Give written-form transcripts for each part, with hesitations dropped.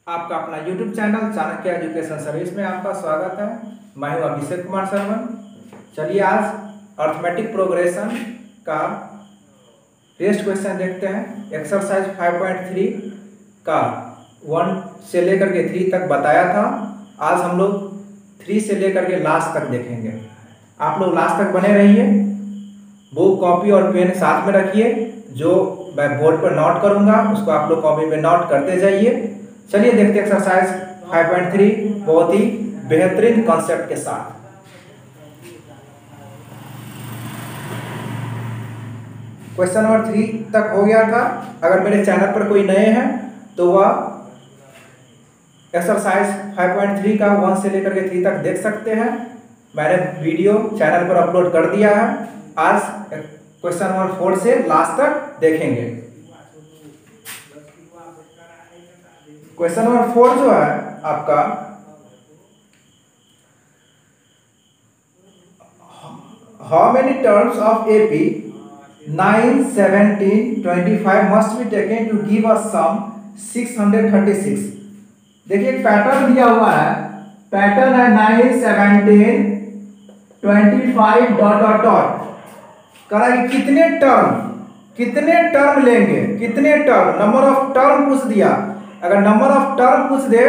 आपका अपना YouTube channel Chanakya education service में आपका स्वागत है। मैं हूं अभिषेक कुमार शर्मा। चलिए आज अर्थमेटिक प्रोग्रेशन का टेस्ट क्वेश्चन देखते हैं। एक्सरसाइज 5.3 का 1 से लेकर के 3 तक बताया था। आज हम लोग 3 से लेकर के लास्ट तक देखेंगे। आप लोग लास्ट तक बने रहिए। बुक, कॉपी और पेन साथ में रखिए। जो मैं बोर्ड पर नोट करूंगा उसको आप लोग कॉपी में नोट करते जाइए। चलिए देखते हैं एक्सरसाइज 5.3 बहुत ही बेहतरीन कॉन्सेप्ट के साथ। क्वेश्चन नंबर 3 तक हो गया था। अगर मेरे चैनल पर कोई नए हैं तो वह एक्सरसाइज 5.3 का 1 से लेकर के 3 तक देख सकते हैं। मैंने वीडियो चैनल पर अपलोड कर दिया है। आज क्वेश्चन नंबर 4 से लास्ट तक देखेंगे। क्वेश्चन नंबर 4 जो है आपका, how many terms of AP 9, 17, 25 must be taken to give a sum 636। देखिए एक पैटर्न दिया हुआ है। पैटर्न है 9, 17, 25 डॉट डॉट डॉट। कह रहा है कि कितने टर्म लेंगे, कितने टर्म, नंबर ऑफ टर्म पूछ दिया। अगर नंबर ऑफ टर्म पूछ दे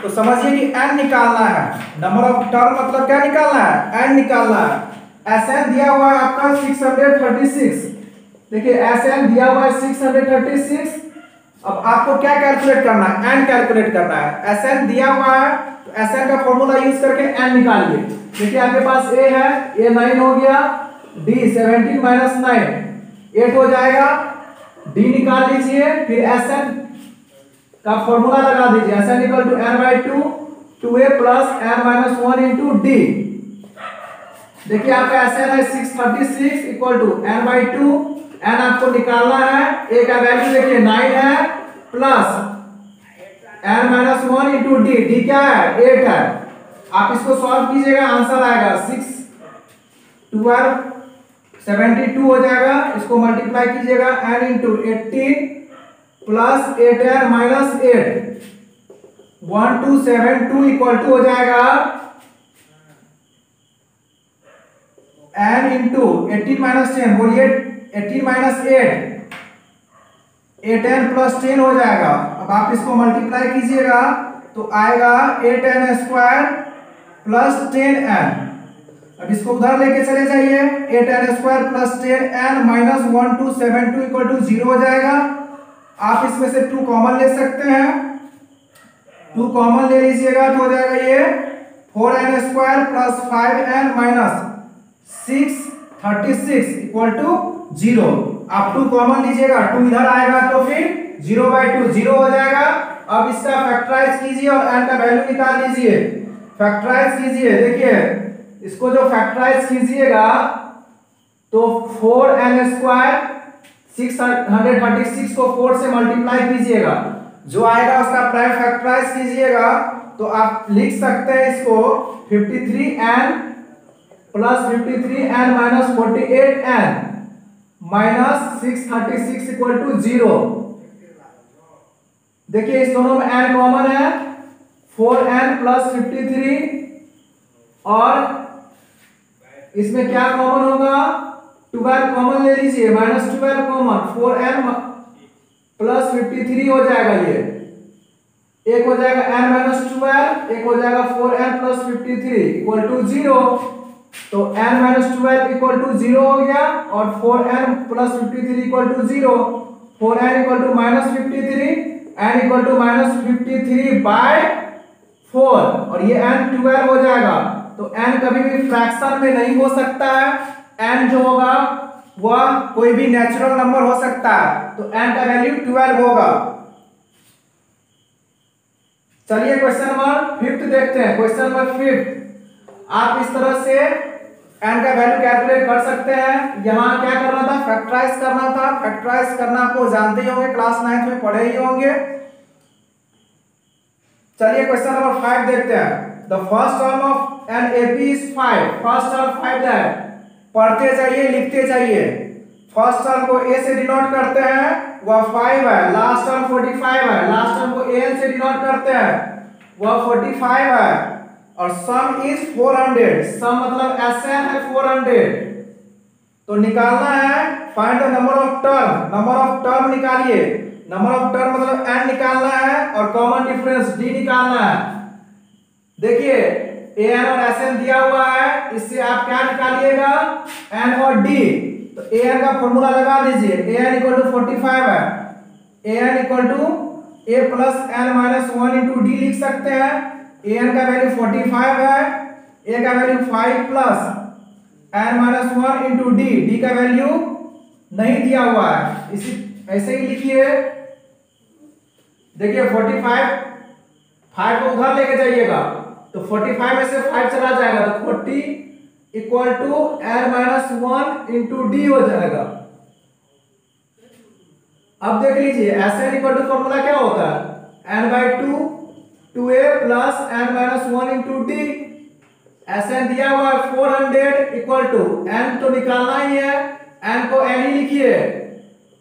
तो समझिए कि n निकालना है। नंबर ऑफ टर्म मतलब क्या निकालना है? n निकालना है। Sn दिया हुआ है आपका 636। देखिए Sn दिया हुआ है 636। अब आपको क्या कैलकुलेट करना है? n कैलकुलेट करना है। Sn दिया हुआ है तो Sn का फॉर्मूला यूज करके n निकालिए। देखिए आपके पास a है, a 9 हो गया, d 17 माइनस 9 8 हो जाएगा। d निकाल लीजिए, फिर Sn का फॉर्मूला लगा दीजिए। Sn equal to n by 2 2a plus n minus 1 into d. देखिए आपका Sn है 636 equal to n by 2। n आपको निकालना है। a का वैल्यू देखिए 9 है plus n minus 1 into d. D क्या है? 8 है। आप इसको सॉल्व कीजिएगा, आंसर आएगा 6 12 72 हो जाएगा। इसको मल्टीप्लाई कीजिएगा n into 18 plus 8n minus 8 1272 equal to हो जाएगा n इंटू 18 माइनस 10। बोलिए 18 माइनस 8 8n प्लस 10 हो जाएगा। अब आप इसको मल्टीप्लाई कीजिएगा तो आएगा 8n स्क्वायर प्लस 10n। अब इसको उधर लेके चले जाइए। 8n square plus 10n minus 1272 equal to 0 हो जाएगा। आप इसमें से 2 कॉमन ले सकते हैं। 2 कॉमन ले लीजिएगा तो हो जाएगा ये 4n square plus 5n minus 636 equal to 0। आप 2 कॉमन लीजिएगा, 2 इधर आएगा तो फिर 0/2 0 हो जाएगा। अब इसका फैक्टराइज कीजिए और n का वैल्यू निकाल लीजिए। फैक्टराइज कीजिए, देखिए इसको जो फैक्टराइज कीजिएगा तो 4n स्क्वायर 636 को 4 से मल्टीप्लाई कीजिएगा, जो आएगा उसका प्राइम फैक्टराइज कीजिएगा तो आप लिख सकते हैं इसको 53n plus 53n minus 48n minus 636 equal to 0। देखिए इस दोनों में n कॉमन है, 4n प्लस 53 और इसमें क्या कॉमन होगा? 12 कॉमन ले लीजिए, माइनस 12 कॉमन, 4n प्लस 53 हो जाएगा। ये एक हो जाएगा n माइनस 12, एक हो जाएगा 4n प्लस 53 इक्वल टू 0। तो n माइनस 12 इक्वल टू 0 हो गया और 4n plus 53 equal to 0। 4n equal to minus 53, n equal to minus 53 by 4 और ये n 12 हो जाएगा। तो n कभी भी फ्रैक्शन में नहीं हो सकता है। n जो होगा वह कोई भी नेचुरल नंबर हो सकता है, तो n का वैल्यू 12 होगा। चलिए क्वेश्चन नंबर 5 देखते हैं। क्वेश्चन नंबर 5 आप इस तरह से n का वैल्यू कैलकुलेट कर सकते हैं। यहां क्या करना था? फैक्टराइज करना था। फैक्टराइज करना आपको जानते ही होंगे, क्लास 9th में पढ़े ही होंगे। चलिए क्वेश्चन नंबर 5 देखते हैं। The first term of an AP is 5। First term 5 है। पढ़ते जाइए, लिखते जाइए। फर्स्ट टर्म को ए से डिनोट करते हैं, वह 5 है। लास्ट टर्म 45 है, लास्ट टर्म को एन से डिनोट करते हैं, वह 45 है। और सम इज 400, सम मतलब एसएन है 400। तो निकालना है, find the number of term, number of term निकालिए। नंबर ऑफ टर्म मतलब n निकालना है और कॉमन डिफरेंस d निकालना है। देखिए an और sn दिया हुआ है, इससे आप क्या निकालिएगा, n और d। तो an का फॉर्मूला लगा दीजिए, an इक्वल टू 45 है, an equal to a plus n minus 1 into d लिख सकते हैं। an का वैल्यू 45 है, a का value 5 plus n minus 1 into d, d का वैल्यू नहीं दिया हुआ है, इसी ऐसे ही लिखिए। देखिए 45, 5 को उधर लेके जाइएगा तो 45 में से 5 चला जाएगा तो 40 equal to n minus 1 into d हो जाएगा। अब देख लीजिए Sn इक्वल टू फॉर्मूला क्या होता है, n by 2 2a plus n minus 1 into D. Sn दिया हुआ है 400 इक्वल टू n तो निकालना ही है, n को n ही लिखिए,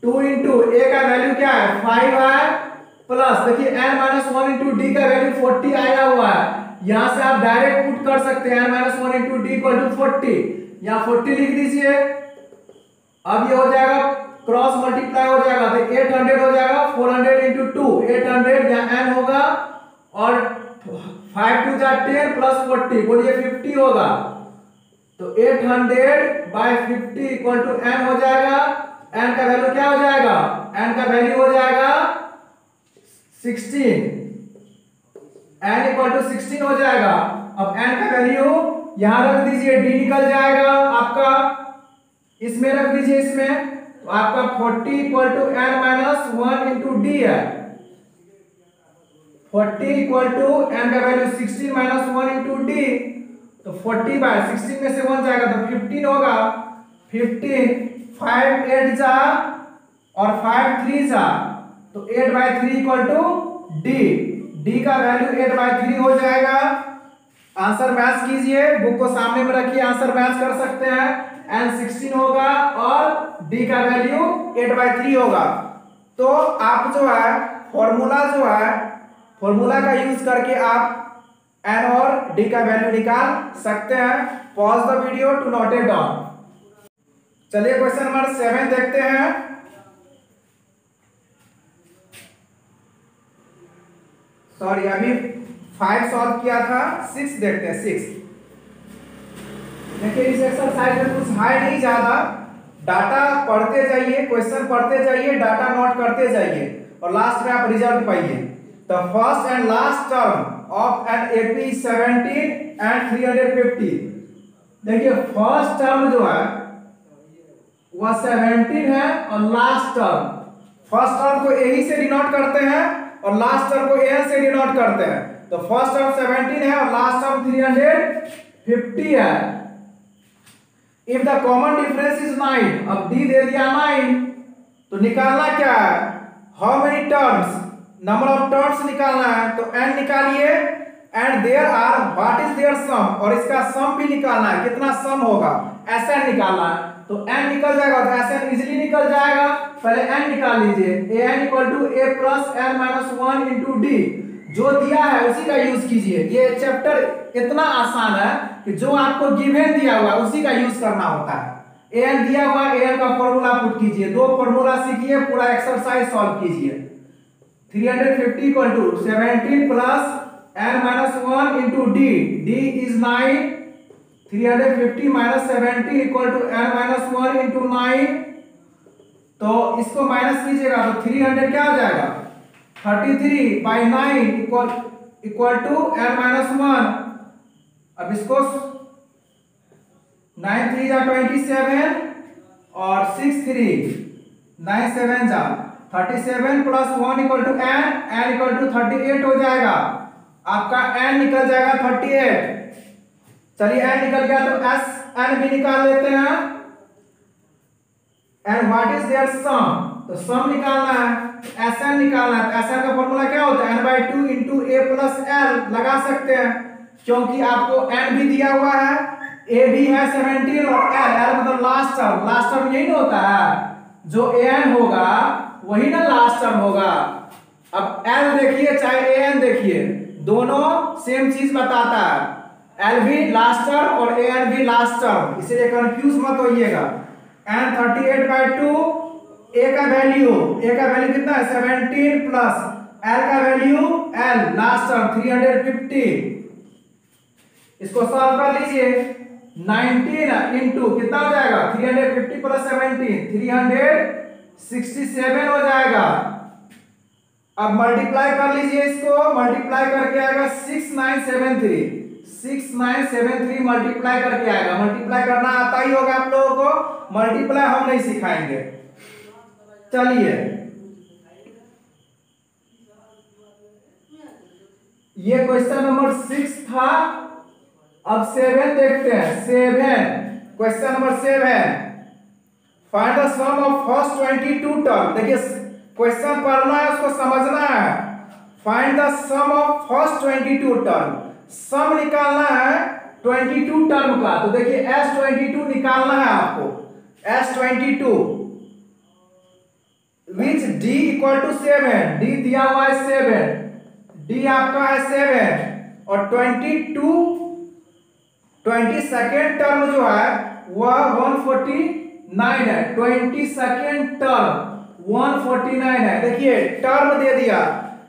2 इंटू a का वैल्यू क्या है 5 है, प्लस देखिए n माइनस 1 इंटू डी का वैल्यू 40 आया हुआ है। यहां से आप डायरेक्ट पुट कर सकते हैं n minus 1 into D equal to 40, यहां 40 लिख दीजिए। अब ये हो जाएगा क्रॉस मल्टीप्लाई हो जाएगा तो 800 हो जाएगा, 400 इंटू 2 800 यहाँ n होगा और 5 2 जा 10 प्लस 40 बोलिए 50 होगा। तो 800 बाय 50 इक्वल टू n हो जाएगा। n का वैल्यू क्या हो जाएगा, n का वैल्यू हो जाएगा 16, n इक्वल टू 16 हो जाएगा। अब n का वैल्यू यहां रख दीजिए, d निकल जाएगा आपका, इसमें रख दीजिए, इसमें तो आपका 40 equal to n minus 1 into d है। 40 इक्वल टू n का वैल्यू 16 माइनस 1 इंटू डी, तो 40 बाय 16 में से 1 जाएगा तो 15 होगा। 15 5 8 जा और 5 3 जा तो 8 by 3 equal to d, d का वैल्यू 8 बाई 3 हो जाएगा। आंसर मैच कीजिए, बुक को सामने में रखिए, आंसर मैच कर सकते हैं। n 16 होगा और d का वैल्यू 8 बाई 3 होगा। तो आप जो है फॉर्मूला का यूज करके आप n और d का वैल्यू निकाल सकते हैं। Pause the video to note it down. चलिए क्वेश्चन नंबर 7 देखते हैं। सॉरी अभी 5 सॉल्व किया था, 6 देखते हैं। 6 देखिए इस एक्सरसाइज में कुछ है नहीं ज्यादा, डाटा पढ़ते जाइए, क्वेश्चन पढ़ते जाइए, डाटा नोट करते जाइए और लास्ट में आप रिजल्ट पाइए। The first and last term of an AP 17 and 350। देखिए फर्स्ट टर्म जो है वह 17 है और लास्ट टर्म, फर्स्ट टर्म को ए से डिनोट करते हैं और लास्ट टर्म को एन से डिनोट करते हैं। तो फर्स्ट टर्म 17 है और लास्ट टर्म 350 है। If the common difference is 9, अब डी दे दिया 9, तो निकालना क्या है, how many terms, number of terms निकालना है। तो n निकालिए and there are what is their sum, और इसका सम भी निकालना है, कितना सम होगा, Sn निकालना है। तो n निकल जाएगा तो Sn इजीली निकल जाएगा। पहले n निकाल लीजिए, an equal to a plus n minus 1 into d, जो दिया है उसी का यूज कीजिए। ये चैप्टर इतना आसान है कि जो आपको गिवन दिया हुआ उसी का यूज करना होता है। an दिया हुआ, an का फॉर्मूला पुट कीजिए, दो फॉर्मूला सीखिए, पूरा एक्सरसाइज सॉल्व कीजिए। 350 equal to 17 plus n minus 1 into d, d is 9, 350 minus 17 equal to n minus 1 into 9। तो इसको माइनस कीजिएगा तो 300 क्या हो जाएगा, 33 by 9 equal to n minus 1। अब इसको 9 3 जा 27 और 6 3 9 7 जा 37 plus 1 equal to n equal to 38 हो जाएगा। आपका n निकल जाएगा 38। चलिए n निकल गया तो Sn भी निकाल लेते हैं। एंड व्हाट इज देयर सम, तो सम निकालना है, Sn निकालना है। Sn का फॉर्मूला क्या होता है, n/2 into a plus l लगा सकते हैं, क्योंकि आपको n भी दिया हुआ है, ए भी है 17 और एल, एल मतलब लास्ट टर्म यही ना होता है, जो एन होगा वही ना लास्ट टर्म होगा। अब एल देखिए चाहे एन देखिए, दोनों सेम चीज बताता है, एल भी लास्ट टर्म और एन भी लास्ट टर्म, इसलिए कंफ्यूज मत होइएगा। एन 38/2, ए का वैल्यू कितना है 17 प्लस एल का वैल्यू एल लास्ट टर्म 350, इसको सॉल्व कर लीजिए। 19 इंटू कितना हो जाएगा 350 प्लस 17 367 हो जाएगा। अब मल्टीप्लाई कर लीजिए, इसको मल्टीप्लाई करके आएगा 6973 मल्टीप्लाई करके आएगा। मल्टीप्लाई करना आता ही होगा आप लोगों को, मल्टीप्लाई हम नहीं सिखाएंगे। चलिए ये क्वेश्चन नंबर 6 था। अब 7 देखते हैं। 7 question number 7, find the sum of first 22 term. देखिए क्वेश्चन पढ़ना है, उसको समझना है। Find the sum of first 22 term, sum निकालना है 22 टर्म का। तो देखिए S22 निकालना है आपको, S22 which D equal to 7, D दिया हुआ है 7, D आपका है 7 और 22 टर्म जो है वह 149 है। 22 टर्म 149 है। देखिए टर्म दे दिया,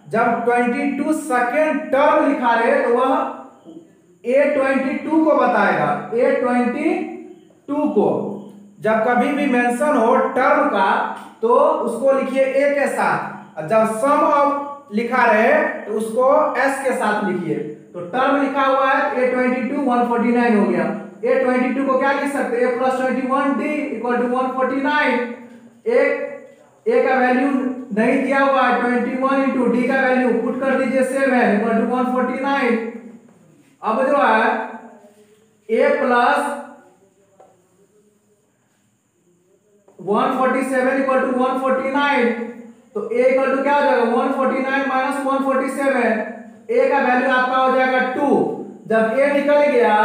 जब 22 टर्म लिखा रहे तो वह A22 को बताएगा, A22 को। जब कभी भी मेंशन हो टर्म का तो उसको लिखिए A के साथ, जब सम ऑफ लिखा रहे तो उसको S के साथ लिखिए। तो टर्म लिखा हुआ है A22 149 हो गया। A22 को क्या लिख सकते हैं, A plus 21D equal to 149। A का वैल्यू नहीं दिया हुआ है, 21 इंटू D का वैल्यू पुट कर दीजिए 7 इक्वल टू 149। अब जो है A प्लस 147 इक्वल टू 149, तो A इक्वल टू क्या हो जाएगा 149 माइनस 147, A का वैल्यू आपका हो जाएगा 2। जब A निकल गया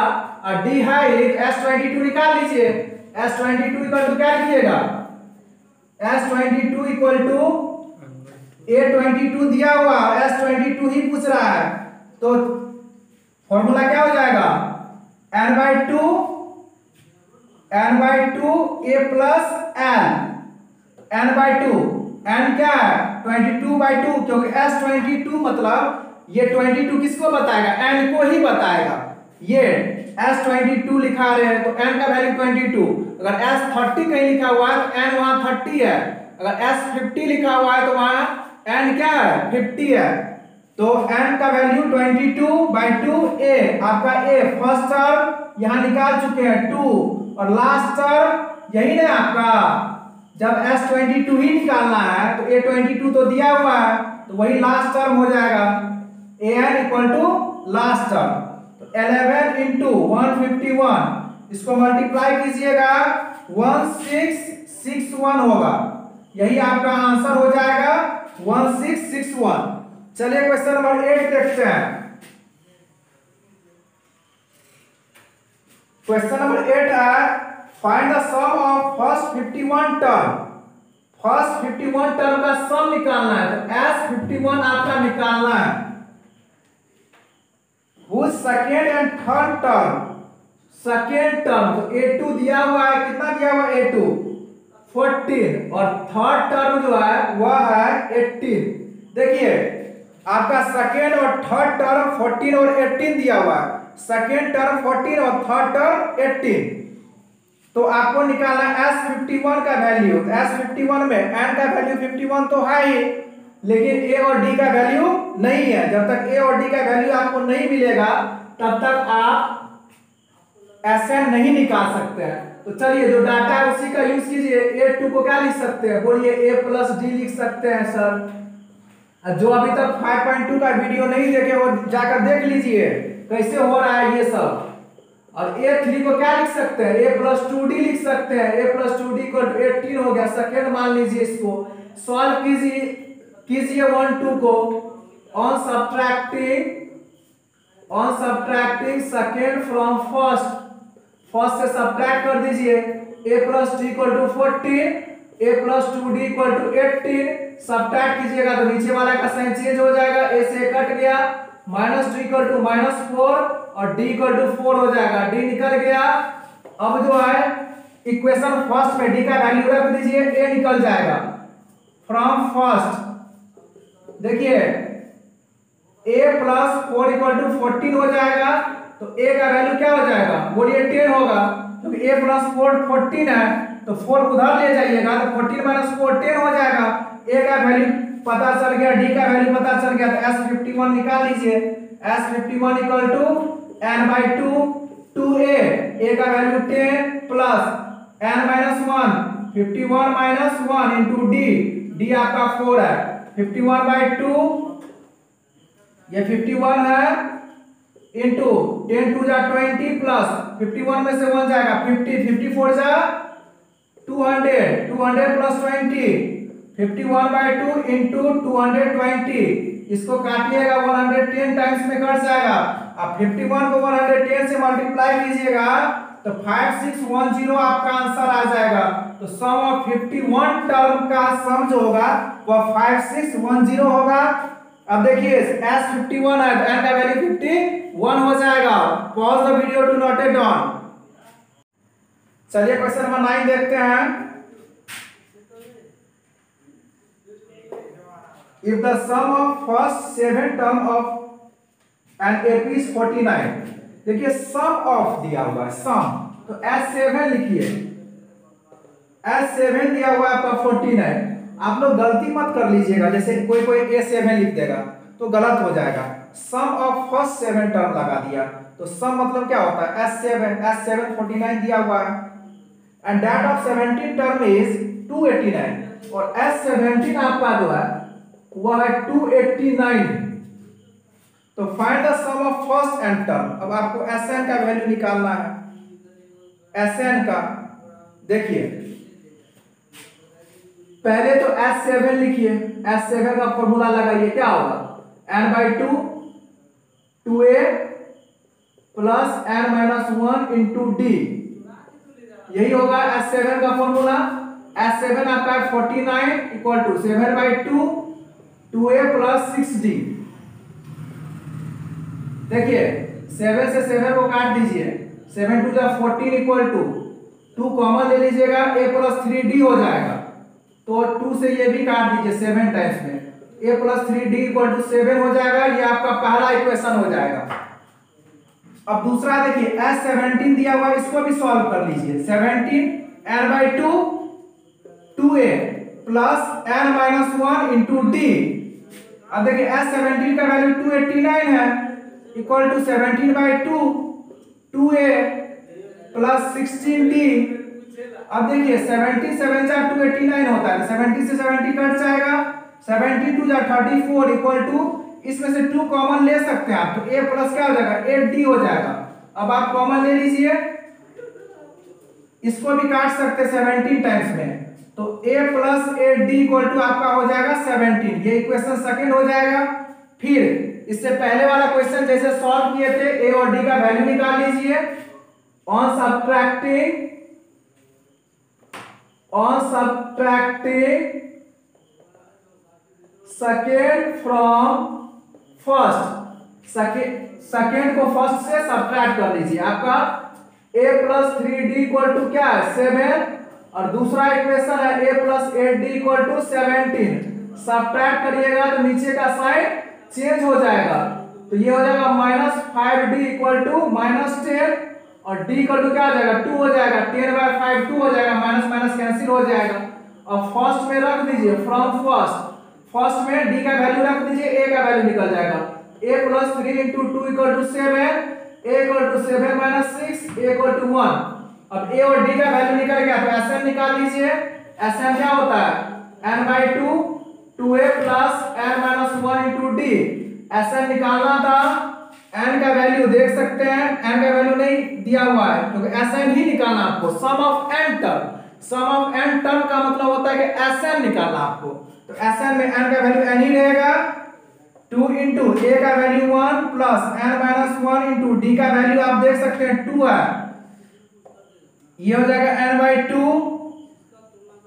और D है S22 निकाल लीजिए। S22 इक्वल टू क्या लिखिएगा, S22 इक्वल टू A22 दिया हुआ, S22 ही पूछ रहा है, तो फॉर्मूला क्या हो जाएगा n/2 A plus n/2, n क्या है 22/2, क्योंकि S22 मतलब ये 22 किसको बताएगा, n को ही बताएगा। ये S22 लिखा रहे हैं तो n का वैल्यू 22, अगर S30 कहीं लिखा हुआ है तो n वहां 30 है, अगर S50 लिखा हुआ है तो वहां n क्या है 50 है। तो n का वैल्यू 22/2 A, आपका A फर्स्ट टर्म यहां निकाल चुके हैं 2 और लास्ट टर्म यही ना आपका, जब S22 ही निकालना है तो A22 तो दिया हुआ है तो वही लास्ट टर्म हो जाएगा, an equal to last term. तो 11 इंटू 151, इसको मल्टीप्लाई कीजिएगा 1661 होगा, यही आपका आंसर हो जाएगा 1661। चलिए क्वेश्चन नंबर 8 देखते हैं। क्वेश्चन नंबर 8 है find the sum of first 51 term. First 51 term का सम निकालना है, तो S51 आपका निकालना है। वो second and third term, second term तो A2 दिया हुआ है, कितना दिया हुआ है A2 14 और थर्ड टर्म जो है वह है 18। देखिए आपका सेकेंड और थर्ड टर्म 14 और 18 दिया हुआ है, सेकेंड टर्म 14 और थर्ड टर्म 18। तो आपको निकालना S51 का वैल्यू, तो S51 में n का वैल्यू 51 तो है ही, लेकिन A और D का वैल्यू नहीं है। जब तक A और D का वैल्यू आपको नहीं मिलेगा तब तक आप SN नहीं निकाल सकते हैं। तो चलिए जो डाटा है उसी का यूज कीजिए। A2 को क्या लिख सकते हैं, बोलिए A प्लस D लिख सकते हैं सर। जो अभी तक 5.2 का वीडियो नहीं देखे वो जाकर देख लीजिए कैसे हो रहा है ये सब। और A3 को क्या लिख सकते हैं, A प्लस 2D लिख सकते हैं, A plus 2D equal to 18 हो गया, सेकेंड मान लीजिए। इसको सॉल्व कीजिए 1 2 को, on subtracting second from first, first से सब्ट्रैक्ट कर दीजिए, a plus d equal to 14, a plus 2d equal to 18, subtract कीजिएगा तो नीचे वाला का साइन चेंज हो जाएगा, a से कट गया, -2 इक्वल टू -4 और d इक्वल टू 4 हो जाएगा, d निकल गया। अब जो है इक्वेशन फर्स्ट में d का वैल्यू रख दीजिए, a निकल जाएगा फ्रॉम फर्स्ट। देखिए a प्लस 4 इक्वल टू 14 हो जाएगा, तो a का वैल्यू क्या हो जाएगा, बोलिए 10 होगा, क्योंकि a प्लस 4 14 है, तो 4 उधर ले जाइएगा तो 14 माइनस 4 10 हो जाएगा। a का वैल्यू पता चल गया, d का वैल्यू पता चल गया, तो S51 निकाल लीजिए, S51 equal to n/2 2a, a का value 10 plus n minus 1 51 minus 1 into d आपका 4 है, 51/2 ये 51 है इंटू 10 2 जा 20 प्लस 51 में से 1 जाएगा 50, 54 जा 200, 200 प्लस 20, 51/2 इंटू 220, इसको काटिएगा 110 टाइम्स में कट जाएगा। अब 51 को 110 से मल्टीप्लाई कीजिएगा तो 5610 आपका आंसर आ जाएगा। तो सम ऑफ 51 टर्म का सम जो होगा वह 5610 होगा। अब देखिए S51 है तो n का वैल्यू 51 हो जाएगा। Pause the video, do not it down. चलिए क्वेश्चन नंबर 9 देखते हैं। If the sum of first 7 term of an AP is 49, देखिए sum of दिया हुआ है sum, तो S7 लिखिए, S7 दिया हुआ है आपका 49। आप लोग गलती मत कर लीजिएगा, जैसे कोई A7 लिख देगा तो गलत हो जाएगा। सम ऑफ फर्स्ट 7 टर्म लगा दिया, तो सम मतलब क्या होता है S7 49 दिया हुआ है, and that of 17 term is 289, और S17 आपका जो है वह है 289। तो find the sum of first and term. अब आपको Sn का वैल्यू निकालना है। Sn का देखिए पहले तो S7 लिखिए, S7 का फॉर्मूला लगाइए, क्या होगा n/2 2a plus n-1 into d, यही होगा S7 का फॉर्मूला। S7 आपका 49 equal to 7/2 2a plus 6d। देखिए 7 से 7 को काट दीजिए, 7 2 जा 14 इक्वल टू 2 कॉमन ले लीजिएगा, a प्लस 3d हो जाएगा, तो 2 से ये भी काट दीजिए 7 टाइम्स में, a plus 3d equal to 7 हो जाएगा। ये आपका पहला इक्वेशन हो जाएगा। अब दूसरा देखिए S17 दिया हुआ, इसको भी सॉल्व कर लीजिए। 17 n/2 2a plus n-1 into d। अब देखिए S17 का वैल्यू 289 है, equal to 17/2 2a plus 16d। अब देखिए 70 7 जा 289 होता है, 70 से 70 कट जाएगा, 70 2 जा 34 इक्वल टू, इसमें से 2 कॉमन ले सकते हैं आप, तो a प्लस क्या हो जाएगा 8d हो जाएगा। अब आप कॉमन ले लीजिए, इसको भी काट सकते हैं 17 टाइम्स में, तो a plus 8d equal to आपका हो जाएगा 17। ये इक्वेशन सेकंड हो जाएगा। फिर इससे पहले वाला क्वेश्चन जैसे सॉल्व किए थे, a और d का वैल्यू निकाल लीजिए। On subtracting second from first, second को फर्स्ट से सब्ट्रैक्ट कर लीजिए। आपका a plus 3d equal to क्या है 7, और दूसरा इक्वेशन है a plus 8d equal to 17। Subtract करिएगा तो नीचे का साइन चेंज हो जाएगा, तो ये हो जाएगा -5d इक्वल टू -10, और d इक्वल टू क्या हो जाएगा 2 हो जाएगा, 10/5 2 हो जाएगा, माइनस माइनस कैंसिल हो जाएगा। और फर्स्ट में रख दीजिए फ्रॉम फर्स्ट में d का वैल्यू रख दीजिए, a का वैल्यू निकल जाएगा, a plus 3 into 2 equal to 7, a equal to 7 minus 6, a equal to 1। अब a और d का वैल्यू निकल गया तो Sn निकाल लीजिए। Sn क्या होता है n/2 2a plus n-1 into d। Sn निकालना था, n का वैल्यू देख सकते हैं, n का वैल्यू नहीं दिया हुआ है क्योंकि Sn ही निकालना आपको। सम ऑफ n टर्म का मतलब होता है कि Sn निकालना आपको, तो Sn में n का वैल्यू n ही रहेगा। 2 इंटू a का value 1 plus n-1 into d का वैल्यू आप देख सकते हैं 2 है, ये हो जाएगा n by two,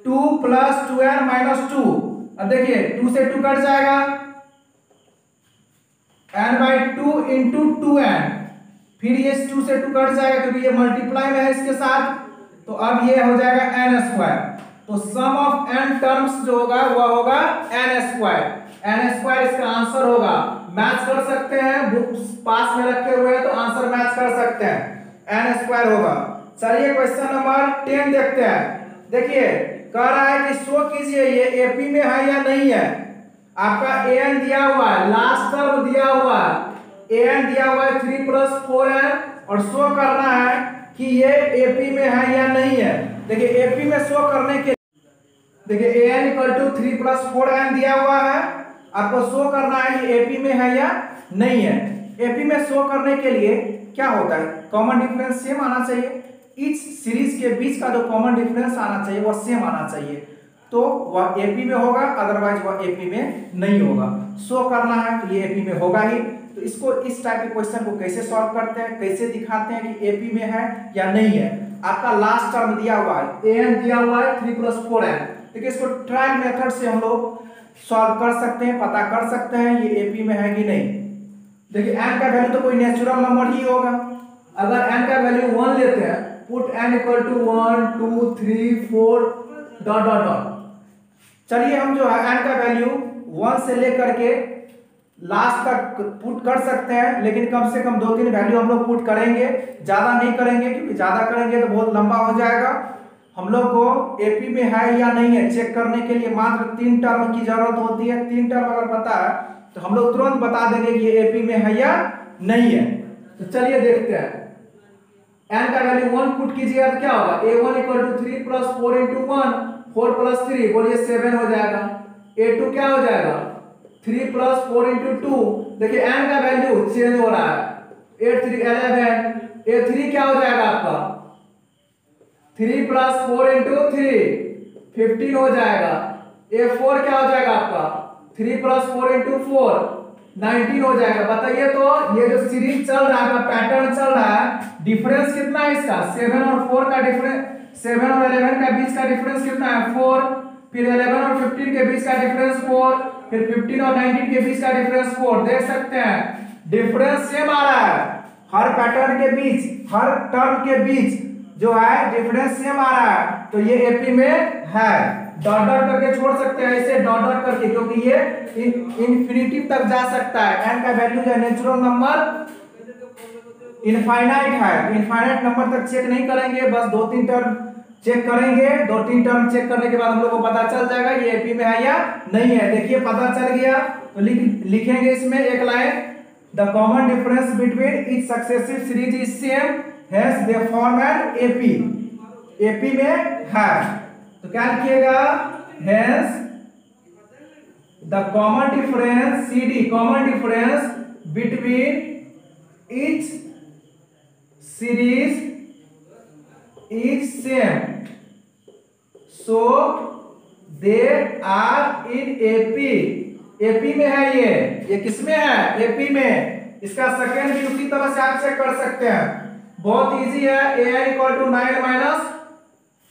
2 plus 2n minus 2। अब देखिए 2 से 2 कट जाएगा, n by two into 2n, फिर ये 2 से 2 कट जाएगा क्योंकि ये मल्टीप्लाई में है इसके साथ, तो अब ये हो जाएगा n स्क्वायर। तो सम ऑफ n टर्म्स जो होगा वह होगा n स्क्वायर। n स्क्वायर इसका आंसर होगा। मैच कर सकते हैं, बुक पास में रखे हुए हैं तो आंसर मैच कर सकते हैं, n स्क्वायर होगा। चलिए क्वेश्चन नंबर 10 देखते हैं। देखिए कह रहा है कि शो कीजिए ये एपी में है या नहीं है। आपका an दिया हुआ है, लास्ट टर्म दिया हुआ है, an दिया हुआ है 3 प्लस 4n, और शो करना है कि ये एपी में है या नहीं है। देखिए एपी में शो करने के, देखिए an equal to 3 plus 4n दिया हुआ है, आपको शो करना है कि एपी में है या नहीं है। एपी में शो करने के लिए क्या होता है, कॉमन डिफरेंस सेम आना चाहिए। इस सीरीज के बीच का जो कॉमन डिफरेंस आना चाहिए वह सेम आना चाहिए, तो वह एपी में होगा, अदरवाइज वह एपी में नहीं होगा। शो करना है तो ये एपी में होगा ही। तो इसको, इस टाइप के क्वेश्चन को कैसे सॉल्व करते हैं, कैसे दिखाते हैं कि एपी में है या नहीं है। आपका लास्ट टर्म दिया हुआ है, an दिया हुआ है 3 प्लस 4n। देखिए इसको ट्रायल मेथड से हम लोग सॉल्व कर सकते हैं, पता कर सकते हैं ये एपी में है कि नहीं। देखिए n का वैल्यू तो कोई नेचुरल नंबर ही होगा। अगर n का वैल्यू 1 लेते हैं, put n equal to 1 2 3 4 dot dot dot. चलिए हम जो है n का वैल्यू 1 से लेकर के लास्ट तक पुट कर सकते हैं, लेकिन कम से कम 2-3 वैल्यू हम लोग पुट करेंगे, ज्यादा नहीं करेंगे, क्योंकि ज्यादा करेंगे तो बहुत लंबा हो जाएगा। हम लोग को एपी में है या नहीं है चेक करने के लिए मात्र 3 टर्म की जरूरत होती है। 3 टर्म अगर पता है तो हम लोग तुरंत बता देंगे कि ये एपी में है या नहीं है। तो चलिए देखते हैं, n का वैल्यू 1 पुट कीजिएगा तो क्या होगा, a1 equal to 3 plus 4 into 1, 4 plus 3 बोलिए 7 हो जाएगा। a2 क्या हो जाएगा, 3 प्लस 4 इंटू 2। देखिए n का वैल्यू चेंज हो रहा है, 8 3 11, a3 क्या हो जाएगा आपका 3 प्लस 4 इंटू 3 15 हो जाएगा। a4 क्या हो जाएगा आपका 3 प्लस 4 इंटू 4 19 हो जाएगा। बताइए तो ये जो सीरीज चल रहा है, पैटर्न चल रहा है, डिफरेंस कितना है इसका, 7 और 4 का डिफरेंस, 7 और 11 का बीच का डिफरेंस कितना है 4, फिर 11 और 15 के बीच का डिफरेंस 4, फिर 15 और 19 के बीच का डिफरेंस 4। देख सकते हैं डिफरेंस सेम आ रहा है, हर पैटर्न के बीच, हर टर्म के बीच जो है डिफरेंस सेम आ रहा है, तो ये एपी में है। डॉट डॉट करके छोड़ सकते हैं ऐसे डॉट डॉट करके, क्योंकि ये इन्फिनिटी तक जा सकता है। n का वैल्यू जो है नेचुरल नंबर इनफाइनाइट है, इनफाइनाइट नंबर तक चेक नहीं करेंगे, बस 2-3 टर्म चेक करेंगे। 2-3 टर्म चेक करने के बाद हम लोग को पता चल जाएगा ये एपी में है या नहीं है। देखिए पता चल गया तो लिखेंगे इसमें एक line, the common difference between each successive series is same, hence they form an AP. AP में है तो क्या लिखिएगा, hence the common difference CD, common difference between each series is same, so they are in AP. AP में है ये किसमें है, एपी में। इसका सेकेंड भी उसी तरह से आप चेक कर सकते हैं, बहुत इजी है। an equal to 9 minus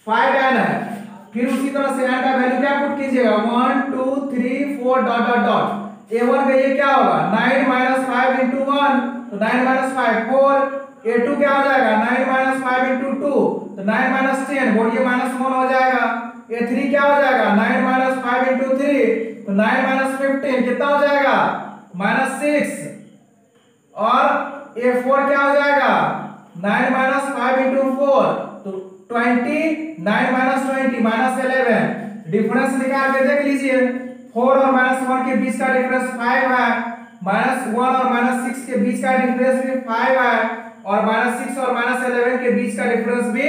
5n है, फिर उसी तरह से n का वैल्यू क्या पुट कीजिएगा 1 2 3 4 डॉट डॉट डॉट। a1 का ये क्या होगा 9 माइनस 5 इंटू 1, तो 9 माइनस 5 4। a2 क्या हो जाएगा 9 माइनस 5 इंटू 2, तो 9 माइनस 10, बोलिए माइनस 1 हो जाएगा। a3 क्या हो जाएगा 9 माइनस 5 इंटू 3, तो 9 माइनस 15 कितना हो जाएगा माइनस 6। और a4 क्या हो जाएगा 9 माइनस 5 इंटू 4, तो 20, 9 माइनस 20 माइनस 11। डिफरेंस निकाल के देख लीजिए, 4 और माइनस 1 के बीच का डिफरेंस 5 है, माइनस 1 और माइनस 6 के बीच का डिफरेंस भी 5 है, और माइनस 6 और माइनस 11 के बीच का डिफरेंस भी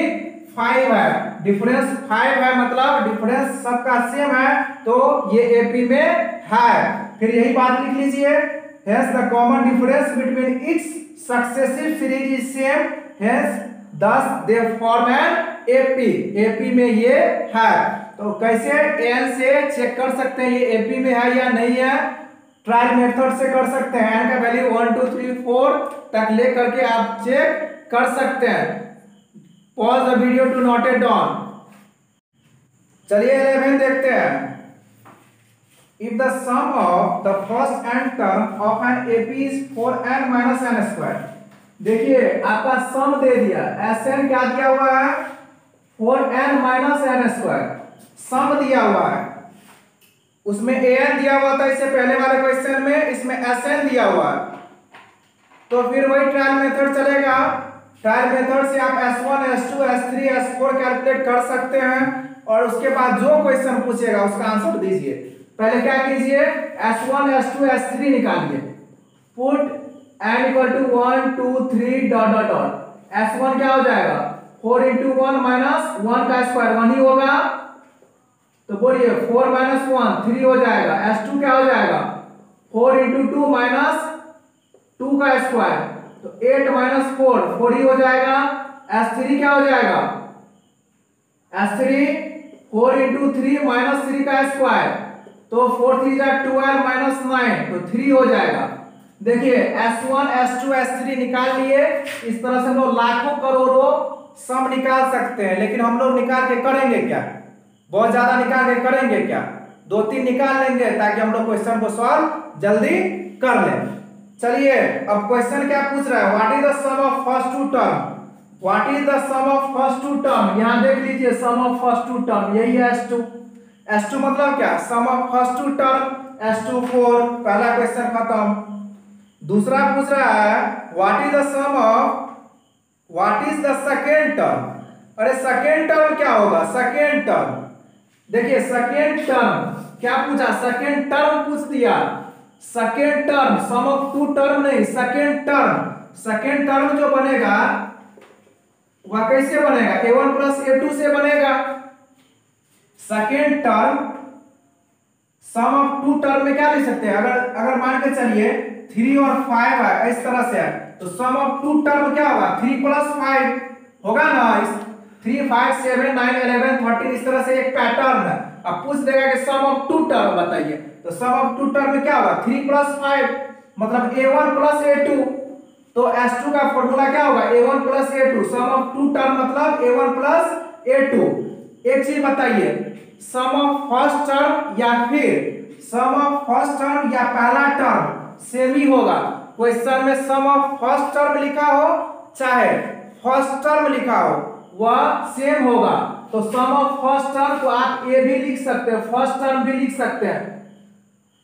5 है। डिफरेंस 5 है मतलब डिफरेंस सबका सेम है, तो ये एपी में है। फिर यही बात लिख लीजिए, hence the common difference between its successive series is same, hence thus they form an AP। AP में ये है, तो कैसे n से चेक कर सकते हैं ये AP में है या नहीं है, ट्रायल मेथड से कर सकते हैं। n का वैल्यू 1 2 3 4 तक ले करके आप चेक कर सकते हैं। Pause the video to note it down. चलिए 11 देखते हैं। If the sum of the first n term of an AP is 4n minus n square. देखिए आपका सम दे दिया, Sn क्या दिया हुआ है 4n माइनस n स्क्वायर, सम दिया हुआ है। उसमें an दिया हुआ था इससे पहले वाले क्वेश्चन में, इसमें Sn दिया हुआ है। तो फिर वही ट्रायल मेथड चलेगा। ट्रायल मेथड से आप S1 S2 S3 S4 calculate कर सकते हैं और उसके बाद जो क्वेश्चन पूछेगा उसका आंसर दीजिए। पहले क्या कीजिए, S1 S2 S3 निकालिए। Put n equal to 1 2 3 dot dot dot. S1 क्या हो जाएगा 4 इंटू 1 माइनस 1 का स्क्वायर 1 ही होगा, तो बोलिए 4 माइनस 1 3 हो जाएगा। S2 क्या हो जाएगा 4 इंटू 2 माइनस 2 का स्क्वायर, तो 8 माइनस 4 4 ही हो जाएगा। S3 क्या हो जाएगा S3 4 इंटू 3 माइनस 3 का स्क्वायर, तो 4 3 जा 12 माइनस 9, तो 3 हो जाएगा। देखिए S1 S2 S3 निकाल लिए। इस तरह से हम लोग लाखों करोड़ों सम निकाल सकते हैं, लेकिन हम लोग निकाल के करेंगे क्या, बहुत ज्यादा निकाल के करेंगे क्या, 2-3 निकाल लेंगे ताकि हम लोग क्वेश्चन को सॉल्व जल्दी कर लें। चलिए अब क्वेश्चन क्या पूछ रहा है, what is the sum of first two term. What is the sum of first two term, यहां देख लीजिए sum of first two term यही है S2। S2 मतलब क्या, sum of first two term S2 4, पहला क्वेश्चन खत्म। दूसरा पूछ रहा है what is the sum of what is the second term. अरे सेकेंड टर्म क्या होगा, सेकेंड टर्म, देखिए सेकेंड टर्म क्या पूछा, सेकेंड टर्म पूछ दिया। Second term sum of two term नहीं, सेकेंड टर्म। सेकेंड टर्म जो बनेगा वह कैसे बनेगा, a1 प्लस a2 से बनेगा। Second term sum of two term में क्या लिख सकते हैं, अगर मान के चलिए 3 और 5 है इस तरह से है, तो सम ऑफ टू टर्म क्या होगा 3 प्लस 5 होगा ना। इस 3 5 7 9 11 13 इस तरह से एक पैटर्न है। अब पूछ देगा कि सम ऑफ टू टर्म बताइए, तो सम ऑफ टू टर्म में क्या होगा 3 प्लस 5 मतलब a1 प्लस a2, तो S2 का फॉर्मूला क्या होगा a1 plus a2। Sum of two term मतलब a1 प्लस a2। एक चीज बताइए, सम ऑफ फर्स्ट टर्म या फिर सम ऑफ फर्स्ट टर्म या पहला टर्म सेम ही होगा। क्वेश्चन में सम ऑफ फर्स्ट टर्म लिखा हो चाहे फर्स्ट टर्म लिखा हो वह सेम होगा। तो सम ऑफ फर्स्ट टर्म को आप ए भी लिख सकते हैं, फर्स्ट टर्म भी लिख सकते हैं।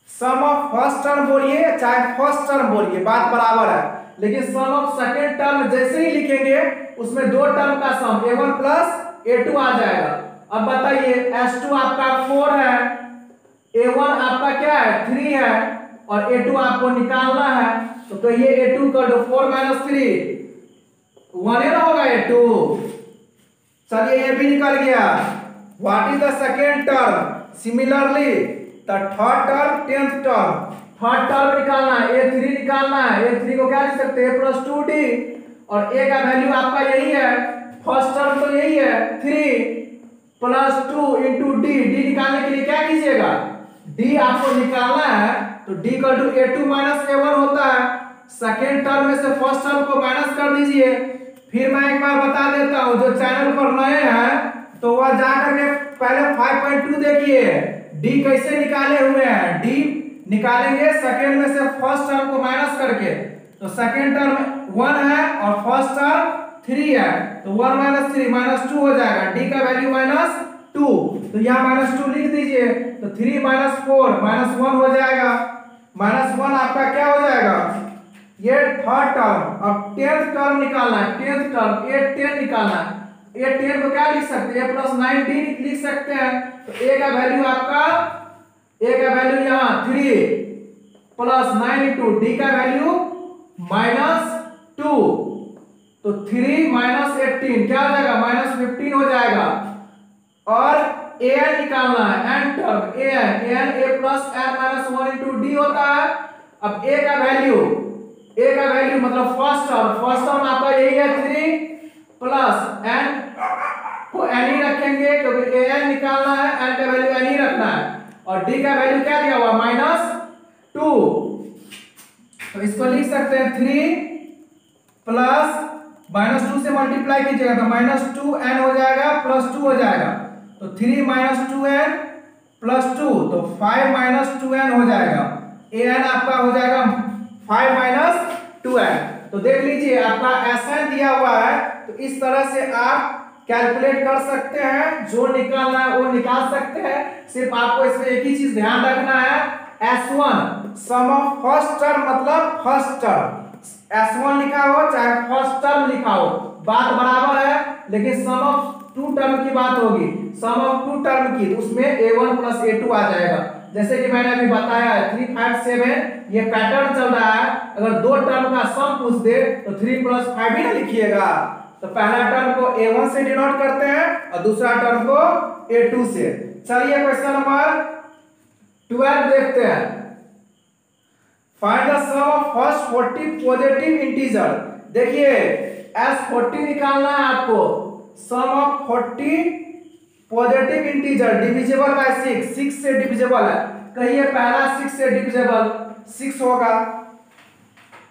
सम ऑफ फर्स्ट टर्म बोलिए चाहे फर्स्ट टर्म बोलिए बात बराबर है, लेकिन सम ऑफ सेकेंड टर्म जैसे ही लिखेंगे उसमें दो टर्म का सम a1 प्लस a2 आ जाएगा। अब बताइए S2 आपका 4 है, a1 आपका क्या है 3 है और a2 आपको निकालना है, तो ये a2 कर दो 4 माइनस 3 1 ना होगा a2। चलिए ये भी निकल गया। What is the second term, similarly the third term 10th term. Third term निकालना है a3 निकालना है, a3 को क्या लिख सकते हैं a प्लस 2d और a का वैल्यू आपका यही है, फर्स्ट टर्म तो यही है 3 प्लस 2 इंटू d। d निकालने के लिए क्या कीजिएगा d आपको निकालना है, तो d equal to a2 minus a1 होता है। सेकेंड टर्म में से फर्स्ट टर्म को माइनस कर दीजिए। फिर मैं एक बार बता देता हूं, जो चैनल पर नए हैं तो वह जाकर के पहले 5.2 देखिए d कैसे निकाले हुए हैं। d निकालेंगे सेकेंड में से फर्स्ट टर्म को माइनस करके, तो सेकेंड टर्म 1 है और फर्स्ट टर्म 3 है, तो 1 माइनस 3 माइनस 2 हो जाएगा। d का वैल्यू माइनस 2, तो यहाँ माइनस 2 लिख दीजिए, तो 3 माइनस 4 माइनस 1 हो जाएगा। माइनस 1 आपका क्या हो जाएगा ये थर्ड टर्म। अब 10th टर्म निकालना है, 10th टर्म a 10 निकालना है। a 10 को क्या लिख सकते हैं a प्लस 9d लिख सकते हैं, तो a का वैल्यू आपका a का वैल्यू यहाँ 3 प्लस 9 इंटू d का वैल्यू माइनस 2, तो 3 माइनस 18 क्या हो जाएगा माइनस 15 हो जाएगा। और an निकालना है n term an a plus n minus 1 into d होता है। अब a का वैल्यू मतलब फर्स्ट टर्म आपका यही है 3 प्लस n को n ही रखेंगे क्योंकि an निकालना है, n का वैल्यू n ही रखना है, और d का वैल्यू क्या दिया हुआ माइनस 2, तो इसको लिख सकते हैं 3 प्लस -2 से मल्टीप्लाई कीजिएगा तो -2n हो जाएगा +2 हो जाएगा, तो 3 - 2n +2 तो 5 - 2n हो जाएगा। an आपका हो जाएगा 5 - 2n। तो देख लीजिए आपका SN दिया हुआ है, तो इस तरह से आप कैलकुलेट कर सकते हैं, जो निकालना है वो निकाल सकते हैं। सिर्फ आपको इसमें एक ही चीज ध्यान रखना है, S1 sum of first term मतलब फर्स्ट टर्म, S1 लिखा हो चाहे फर्स्ट टर्म लिखा हो बात बराबर है, लेकिन सम ऑफ टू टर्म की बात होगी, सम ऑफ टू टर्म की, उसमें A1 + A2 आ जाएगा। जैसे कि मैंने अभी बताया है 3 5 7 ये पैटर्न चल रहा है, अगर दो टर्म का सम पूछ दे तो 3 + 5 ही ना लिखिएगा। तो पहला टर्म को A1 से डिनोट करते हैं और दूसरा टर्म को A2 से। चलिए क्वेश्चन नंबर 12 देखते हैं। Find the sum of first 40 positive integer. देखिए S40 निकालना है आपको, sum of 40 positive integer divisible by 6 से डिविजिबल है, कहिए पहला 6 से डिविजिबल 6 होगा,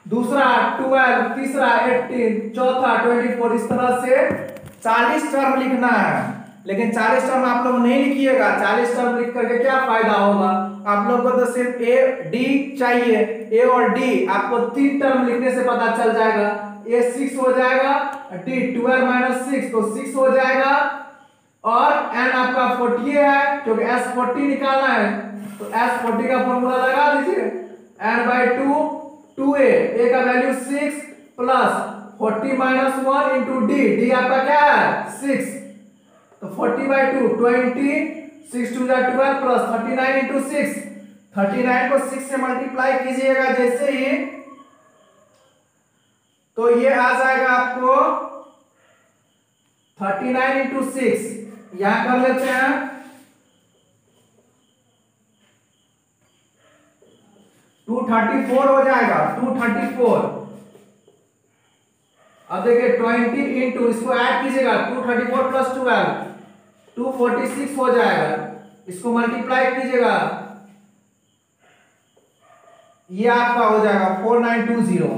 दूसरा 12, तीसरा 18, चौथा 24, इस तरह से 40 टर्म लिखना है। लेकिन 40 टर्म आप लोग नहीं लिखिएगा, 40 टर्म लिख करके क्या फायदा होगा, आप लोग को तो सिर्फ A D चाहिए, A और D आपको 3 टर्म लिखने से पता चल जाएगा। A 6 हो जाएगा, D 12 - 6 तो 6 हो जाएगा, और n आपका 40 है क्योंकि S40 निकालना है, तो S40 का फॉर्मूला लगा दीजिए, n/2 2a, a का वैल्यू 6 प्लस 40 - 1 इंटू d आपका क्या है 6, तो 40/2 20, 6 2 12 प्लस 39 इंटू 6, 39 को 6 से मल्टीप्लाई कीजिएगा जैसे ही, तो ये आ जाएगा आपको 39 इंटू 6, यहां कर लेते हैं 234 हो जाएगा, 234। अब देखिए 20 इंटू, इसको ऐड कीजिएगा 234 प्लस 12 246 हो जाएगा, इसको मल्टीप्लाई कीजिएगा, ये आपका हो जाएगा 4920।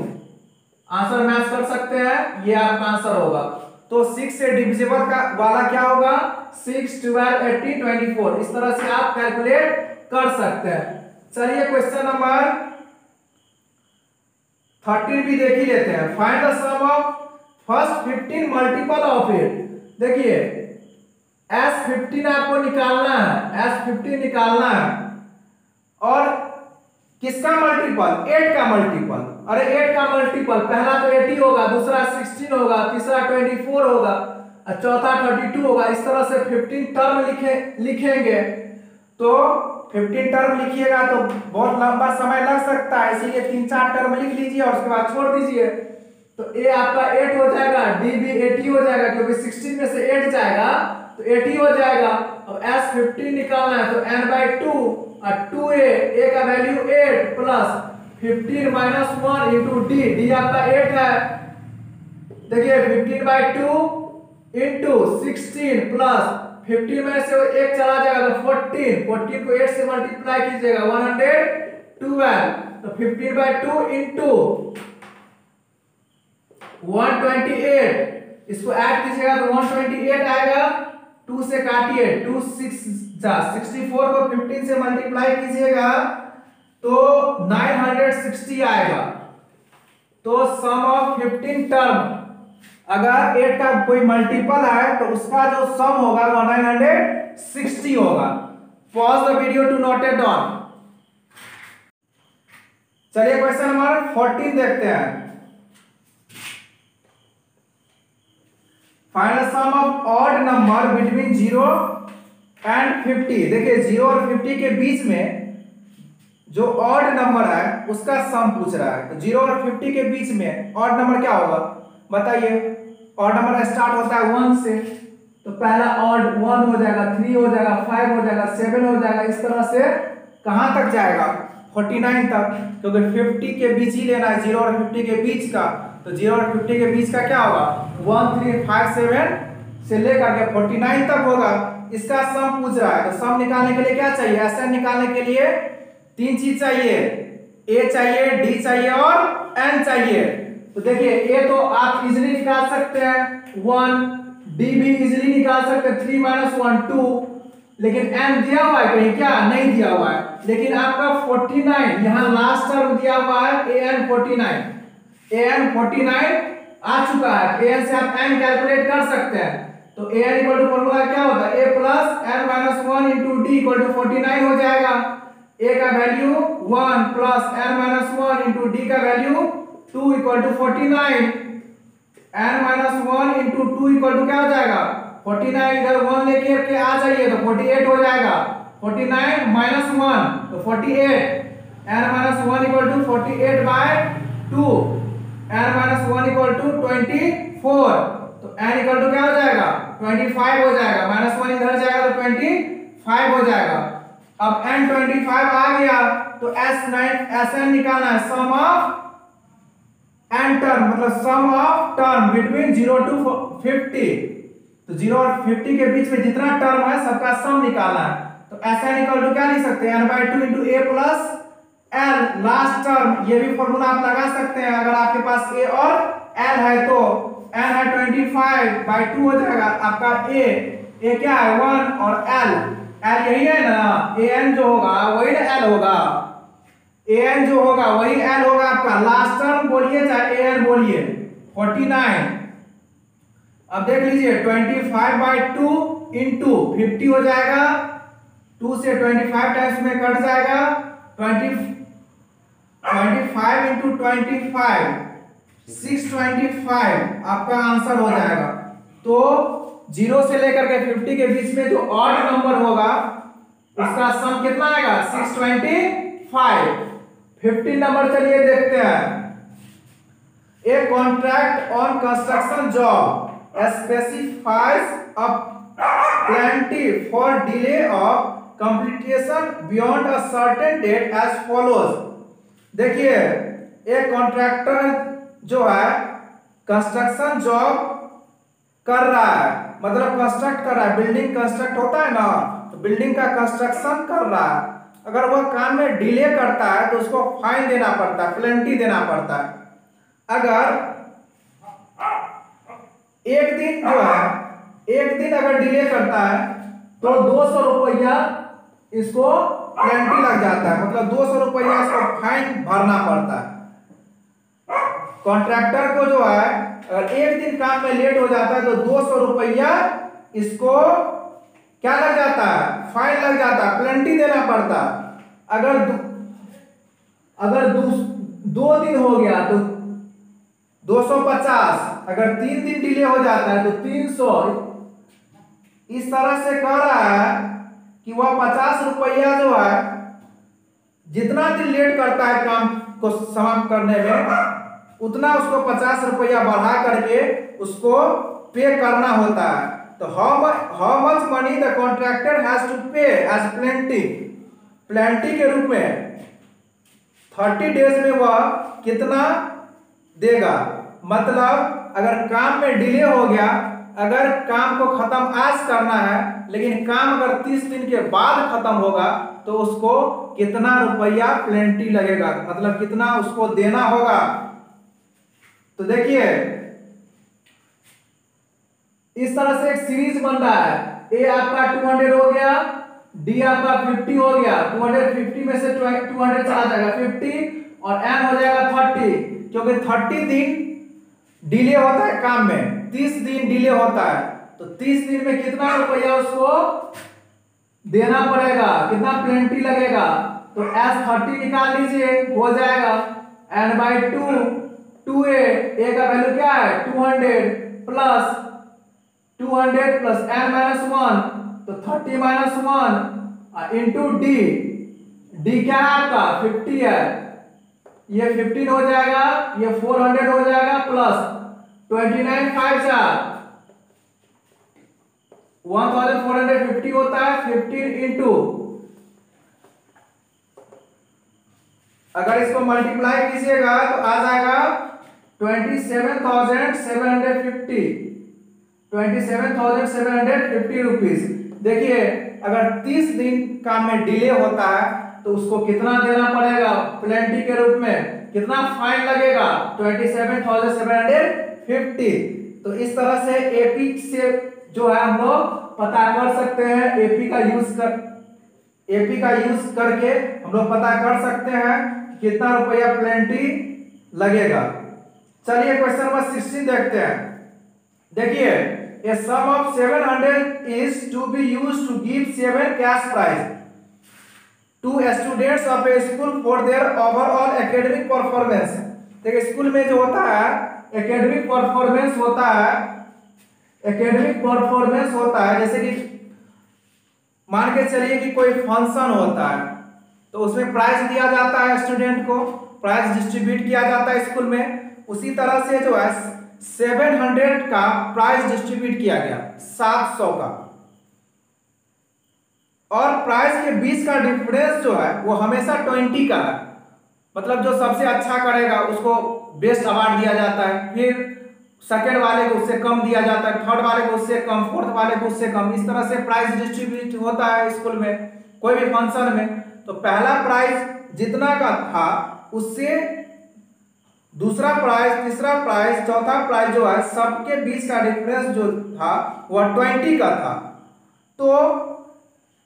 आंसर मैच कर सकते हैं, ये आपका आंसर होगा। तो 6 से डिविजिबल का वाला क्या होगा 6 12 18 24, इस तरह से आप कैलकुलेट कर सकते हैं। चलिए क्वेश्चन नंबर 13 भी देख ही लेते हैं। Find the sum of first 15 multiple of it. देखिए S15 आपको निकालना है, S15 निकालना है, और किसका मल्टीपल 8 का मल्टीपल, अरे 8 का मल्टीपल पहला तो 80 होगा, दूसरा 16 होगा, तीसरा 24 होगा, और चौथा 32 होगा, इस तरह से 15 टर्म लिखेंगे। तो 15 टर्म लिखिएगा तो बहुत लंबा समय लग सकता है, इसीलिए 3-4 टर्म लिख लीजिए और उसके बाद छोड़ दीजिए। तो A आपका 8 हो जाएगा, D भी 80 हो जाएगा क्योंकि 16 में से 8 जाएगा तो 80 हो जाएगा। अब S15 निकालना है तो n/2 और 2a, a का वैल्यू 8 प्लस 15 - 1 इंटू d आपका 8 है। देखिए 15/2 इंटू 16 प्लस 15 में से 1 चला जाएगा तो 14 को 8 से मल्टीप्लाई कीजिएगा 112, तो 15/2 इंटू 128, इसको ऐड कीजिएगा तो 128 आएगा, 2 से काटिए 2 6 64 को 15 से मल्टीप्लाई कीजिएगा तो 960 आएगा। तो सम ऑफ 15 टर्म, अगर 8 का कोई मल्टीपल है तो उसका जो सम होगा वो 960 होगा। Pause the video to note it down. चलिए क्वेश्चन नंबर 14 देखते हैं। Find the sum of odd number between 0 and 50। देखिए 0 और 50 के बीच में जो ऑड नंबर है उसका सम पूछ रहा है। तो 0 और 50 के बीच में ऑड नंबर क्या होगा बताइए। ऑड नंबर स्टार्ट होता है 1 से, तो पहला ऑड 1 हो जाएगा, 3 हो जाएगा, 5 हो जाएगा, 7 हो जाएगा, इस तरह से कहां तक जाएगा 49 तक, क्योंकि 50 के बीच ही लेना है, 0 और 50 के बीच का। तो 0 और 50 के बीच का क्या होगा 1 3 5 7 से लेकर के 49 तक होगा। इसका सम पूछ रहा है, तो सम निकालने के लिए क्या चाहिए, एसएन निकालने के लिए 3 चीज चाहिए, ए चाहिए, डी चाहिए और एन चाहिए। तो देखिए ए तो आप इजीली निकाल सकते हैं 1, डी भी इजीली निकाल सकते हैं 3 - 1 2, लेकिन एन दिया हुआ है कहीं क्या? नहीं दिया हुआ है। लेकिन आपका 49 यहाँ लास्ट टर्म दिया हुआ है an 49 आ चुका है। an से आप n कैलकुलेट कर सकते हैं। तो an इक्वल टू फॉर्मूला क्या होता है? a plus n - 1 into D equal to 49 हो जाएगा। a का value 1 plus n - 1 into D का value 2 equal to 49। n - 1 into 2 equal to क्या हो जाएगा? 49 इधर 1 लेके के आ जाइए तो 48 हो जाएगा। 49 माइनस 1 तो 48। n - 1 equal to 48 by 2। n - 1 equal to 24। तो n इक्वल टू क्या हो जाएगा? 25 हो जाएगा। -1 इधर जाएगा तो 25 हो जाएगा। अब n 25 आ गया तो Sn निकालना है, सम ऑफ n टर्म, मतलब सम ऑफ टर्म बिटवीन 0 टू 50। तो 0 और 50 के बीच में जितना टर्म है सबका सम निकालना है। तो Sn इक्वल टू क्या लिख सकते हैं? n/2 into a plus l last term. ये भी फॉर्मूला आप लगा सकते हैं अगर आपके पास a और l है तो। n है 25/2 हो जाएगा आपका a क्या है 1 और l यही है ना, an जो होगा वही ना l होगा, an जो होगा वही l होगा आपका। लास्ट टर्म बोलिए चाहे an बोलिए 49। अब देख लीजिए 25/2 इंटू 50 हो जाएगा। 2 से 25 टाइम्स में कट जाएगा। 25 इंटू 25 625 आपका आंसर हो जाएगा। तो 0 से लेकर के 50 के बीच में जो ऑड नंबर होगा उसका सम कितना आएगा? 625। 50 नंबर चलिए देखते हैं। A contract on construction job specifies a penalty for delay of completion beyond a certain date as follows। देखिए एक कॉन्ट्रैक्टर जो है कंस्ट्रक्शन जॉब कर रहा है, मतलब कंस्ट्रक्ट कर रहा है, बिल्डिंग कंस्ट्रक्ट होता है ना, तो बिल्डिंग का कंस्ट्रक्शन कर रहा है। अगर वह काम में डिले करता है तो उसको फाइन देना पड़ता है, पेनल्टी देना पड़ता है। अगर एक दिन जो है, एक दिन अगर डिले करता है तो 200 रुपया इसको पेनल्टी लग जाता है, मतलब 200 रुपया इसको फाइन भरना पड़ता है। कॉन्ट्रैक्टर को जो है अगर एक दिन काम में लेट हो जाता है तो 200 रुपया इसको क्या लग जाता है? फाइन लग जाता है, पेनल्टी देना पड़ता है। अगर 2 दिन हो गया तो 250, अगर 3 दिन डिले हो जाता है तो 300। इस तरह से कह रहा है कि वह 50 रुपया जो है जितना दिन लेट करता है काम को समाप्त करने में उतना उसको 50 रुपया बढ़ा करके उसको पे करना होता है। तो how much money the contractor has to pay as penalty के रूप में 30 डेज में वह कितना देगा। मतलब अगर काम में डिले हो गया, अगर काम को खत्म आज करना है लेकिन काम अगर 30 दिन के बाद खत्म होगा तो उसको कितना रुपया पेनल्टी लगेगा, मतलब कितना उसको देना होगा। तो देखिए इस तरह से एक सीरीज बन रहा है। ए आपका 200 हो गया, डी आपका 50 हो गया। 250 में से 200 चला जाएगा 50 और एन हो जाएगा 30, क्योंकि 30 दिन डिले होता है काम में, 30 दिन डिले होता है। तो 30 दिन में कितना रुपया उसको देना पड़ेगा, कितना पेनल्टी लगेगा। तो S30 निकाल लीजिए, हो जाएगा n/2 2a, a का वैल्यू क्या है 200 प्लस 200 प्लस n-1 तो 30 - 1 इंटू डी क्या है आपका 50 है, ये 15 हो जाएगा, ये 400 हो जाएगा प्लस 29 5 1450 होता है 15 इंटू, अगर इसको मल्टीप्लाई कीजिएगा तो आ जाएगा 27,750 रुपीज। देखिए अगर 30 दिन काम में डिले होता है तो उसको कितना देना पड़ेगा प्लेंटी के रूप में, कितना फाइन लगेगा 27,750। तो इस तरह से एपी से जो है हम लोग पता कर सकते हैं, एपी का यूज करके हम लोग पता कर सकते हैं कितना रुपया प्लेंटी लगेगा। चलिए क्वेश्चन नंबर 16 देखते हैं। देखिए, a sum of 700 is to be used to give 7 cash prize to students of a school for their overall academic performance। देखिए, स्कूल में जो होता है एकेडमिक परफॉर्मेंस होता है, जैसे कि मान के चलिए कि कोई फंक्शन होता है तो उसमें प्राइज दिया जाता है, स्टूडेंट को प्राइज डिस्ट्रीब्यूट किया जाता है स्कूल में। उसी तरह से जो है 700 का प्राइज डिस्ट्रीब्यूट किया गया, 700 का, और प्राइज के बीच का डिफरेंस जो है वो हमेशा 20 का है। मतलब जो सबसे अच्छा करेगा उसको बेस्ट अवार्ड दिया जाता है, फिर सेकेंड वाले को उससे कम दिया जाता है, थर्ड वाले को उससे कम, फोर्थ वाले को उससे कम। इस तरह से प्राइज डिस्ट्रीब्यूट होता है स्कूल में कोई भी फंक्शन में। तो पहला प्राइज जितना का था उससे दूसरा प्राइज, तीसरा प्राइज, चौथा प्राइज जो है सबके बीच का डिफरेंस जो था वह 20 का था। तो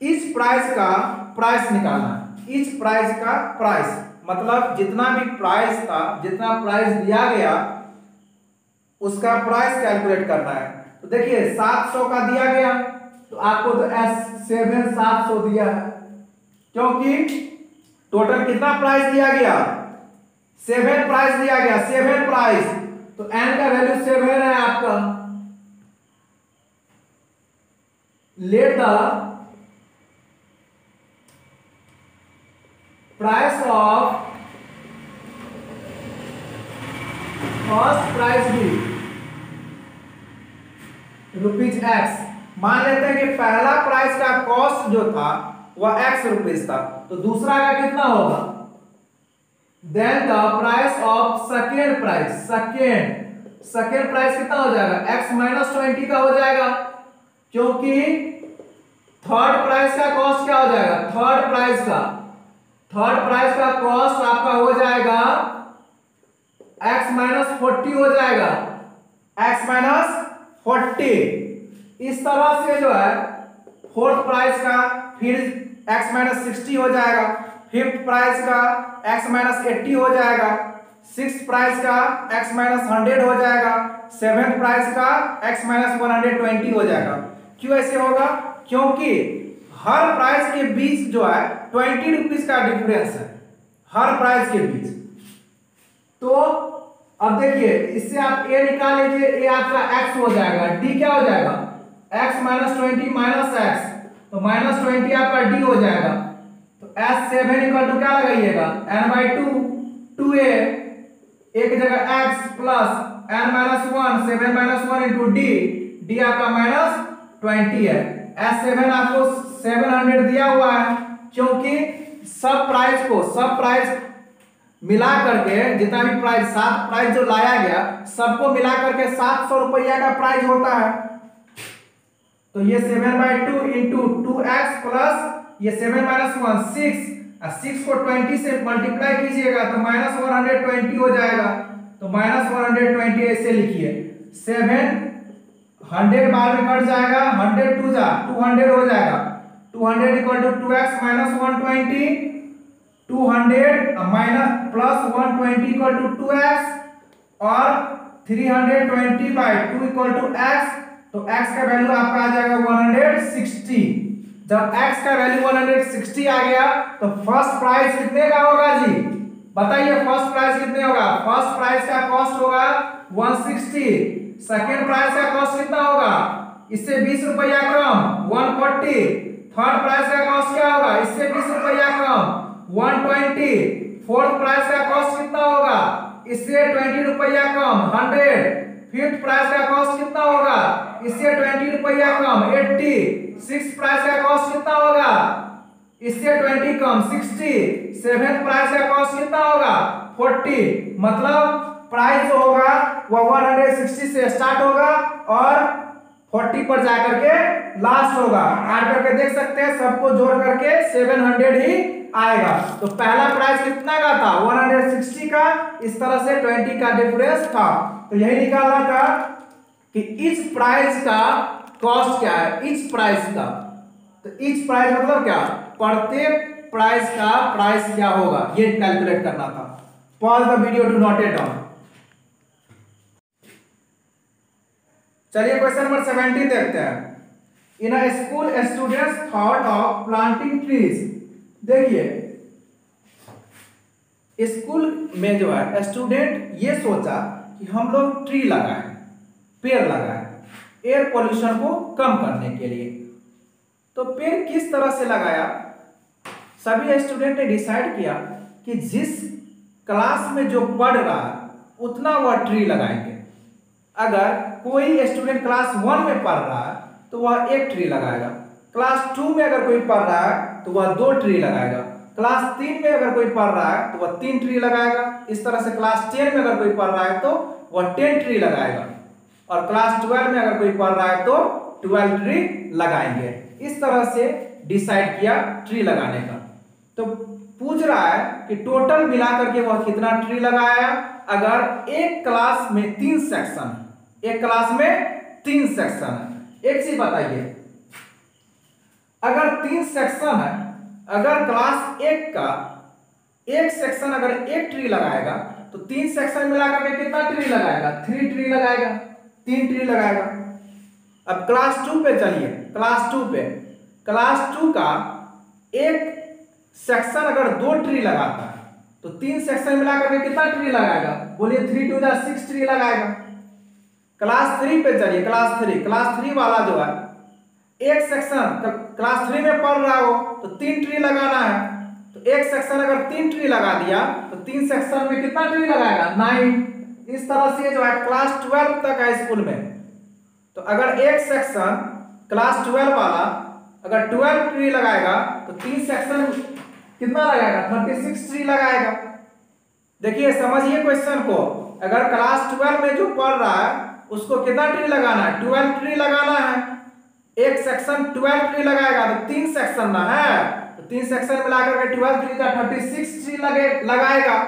इस प्राइज का प्राइस निकालना, इस प्राइज का प्राइस मतलब जितना भी प्राइस था, जितना प्राइस दिया गया उसका प्राइस कैलकुलेट करना है। तो देखिए 700 का दिया गया तो आपको तो S7 700 दिया है, क्योंकि टोटल कितना प्राइस दिया गया, 7 प्राइस दिया गया, 7 प्राइस। तो n का वैल्यू 7 है आपका। Let the price of first price भी ₹X। मान लेते हैं कि पहला प्राइस का कॉस्ट जो था वह X रुपीज था, तो दूसरा का कितना होगा, then the price of second price, second price कितना हो जाएगा, X - 20 का हो जाएगा, क्योंकि थर्ड प्राइस का कॉस्ट क्या हो जाएगा, थर्ड प्राइस का कॉस्ट आपका हो जाएगा X - 40 हो जाएगा, X - 40। इस तरह से जो है फोर्थ प्राइस का फिर X - 60 हो जाएगा, फिफ्थ प्राइस का X - 80 हो जाएगा, सिक्स्थ प्राइस का X - 100 हो जाएगा, सेवेंथ प्राइस का X - 120 हो जाएगा। क्यों ऐसे होगा, क्योंकि हर प्राइस के बीच जो है 20 रुपीज का डिफरेंस है, हर प्राइस के बीच। तो अब देखिए इससे आप A निकाल लीजिए, A आपका X हो जाएगा, D क्या हो जाएगा, X - 20 माइनस X, तो -20 आपका D हो जाएगा। तो S7 इक्वल टू क्या लगाइएगा, n/2, 2A, एक जगह X plus n-1, 7 - 1 into D, D आपका -20 है। S7 आपको 700 दिया हुआ है, क्योंकि सब प्राइस मिला करके जितना भी प्राइस, 7 प्राइस जो लाया गया सबको मिला करके 700 रुपया का प्राइस होता है। तो ये 7/2 इंटू 2X प्लस ये 7 - 1 6, 6 को 20 से मल्टीप्लाई कीजिएगा तो -120 हो जाएगा। तो -120 ऐसे लिखिए, 700 बार में कट जाएगा, 100 2 जा 200 हो जाएगा, 200 equal to 2X - 120, 200 plus 120 equal to 2X, और 320/2 इक्वल टू X। तो X का वैल्यू आपका आ जाएगा 160। जब X का वैल्यू 160 आ गया तो फर्स्ट प्राइस कितने का होगा जी, बताइए फर्स्ट प्राइस कितने होगा, फर्स्ट प्राइस का कॉस्ट होगा 160, सेकेंड प्राइस का कॉस्ट कितना होगा, इससे 20 रुपया कम 140, थर्ड प्राइस का कॉस्ट क्या होगा, इससे 20 रुपया कम 120, फोर्थ प्राइस का कॉस्ट कितना होगा, इससे 20 रुपया कम 100, फिफ्थ प्राइस का कॉस्ट कितना होगा, इससे 20 रुपया कम 80, सिक्स्थ प्राइस का कॉस्ट कितना होगा, इससे 20 कम 60, सेवेंथ प्राइस का कॉस्ट कितना होगा 40। मतलब प्राइस जो होगा वह 160 से स्टार्ट होगा और 40 पर जा करके लास्ट होगा। ऐड करके देख सकते हैं, सबको जोड़ करके 700 ही आएगा। तो पहला प्राइस कितना का था, 160 का। इस तरह से 20 का डिफरेंस था। तो यही निकालना था कि इस प्राइस का कॉस्ट क्या है, इच प्राइस का। तो इच प्राइस मतलब क्या, प्रत्येक प्राइस का प्राइस क्या होगा, ये कैलकुलेट करना था। Pause the video to note it down. चलिए क्वेश्चन नंबर 17 देखते हैं। In a school students thought of planting trees. देखिए स्कूल में जो है स्टूडेंट ये सोचा कि हम लोग ट्री लगाएं, पेड़ लगाएं एयर पोल्यूशन को कम करने के लिए। तो पेड़ किस तरह से लगाया, सभी स्टूडेंट ने डिसाइड किया कि जिस क्लास में जो पढ़ रहा है उतना वह ट्री लगाएंगे। अगर कोई स्टूडेंट क्लास 1 में पढ़ रहा है तो वह 1 ट्री लगाएगा, क्लास 2 में अगर कोई पढ़ रहा है तो वह 2 ट्री लगाएगा, क्लास 3 में अगर कोई पढ़ रहा है तो वह 3 ट्री लगाएगा। इस तरह से क्लास 10 में अगर कोई पढ़ रहा है तो वह 10 ट्री लगाएगा, और क्लास 12 में अगर कोई पढ़ रहा है तो 12 ट्री लगाएंगे। इस तरह से डिसाइड किया ट्री लगाने का। तो पूछ रहा है कि टोटल मिलाकर के वह कितना ट्री लगाया। अगर एक क्लास में 3 सेक्शन, एक क्लास में 3 सेक्शन है, एक चीज बताइए, अगर 3 सेक्शन है, अगर क्लास 1 का एक सेक्शन अगर 1 ट्री लगाएगा तो 3 सेक्शन मिलाकर के कितना ट्री लगाएगा, 3 ट्री लगाएगा, 3 ट्री लगाएगा। अब क्लास 2 पे चलिए, क्लास 2 पे, क्लास 2 का एक सेक्शन अगर 2 ट्री लगाता है तो 3 सेक्शन मिलाकर के कितना ट्री लगाएगा, बोलिए 3 2 6 ट्री लगाएगा। क्लास 3 पे चलिए, क्लास 3 वाला जो है एक सेक्शन क्लास 3 में पढ़ रहा हो तो 3 ट्री लगाना है। तो एक सेक्शन अगर 3 ट्री लगा दिया तो 3 सेक्शन में कितना ट्री लगाएगा, 9। इस तरह से जो है क्लास 12 तक है स्कूल में। तो अगर एक सेक्शन क्लास 12 वाला अगर 12 ट्री लगाएगा तो 3 सेक्शन कितना लगाएगा, 36 ट्री लगाएगा। देखिए समझिए क्वेश्चन को, अगर क्लास 12 में जो पढ़ रहा है उसको कितना ट्री लगाना है, 12 ट्री लगाना है। एक सेक्शन 12 ट्री लगाएगा तो 3 सेक्शन ना है, तो 3 सेक्शन मिलाकर के 12 ट्री का 36 ट्री लगाएगा।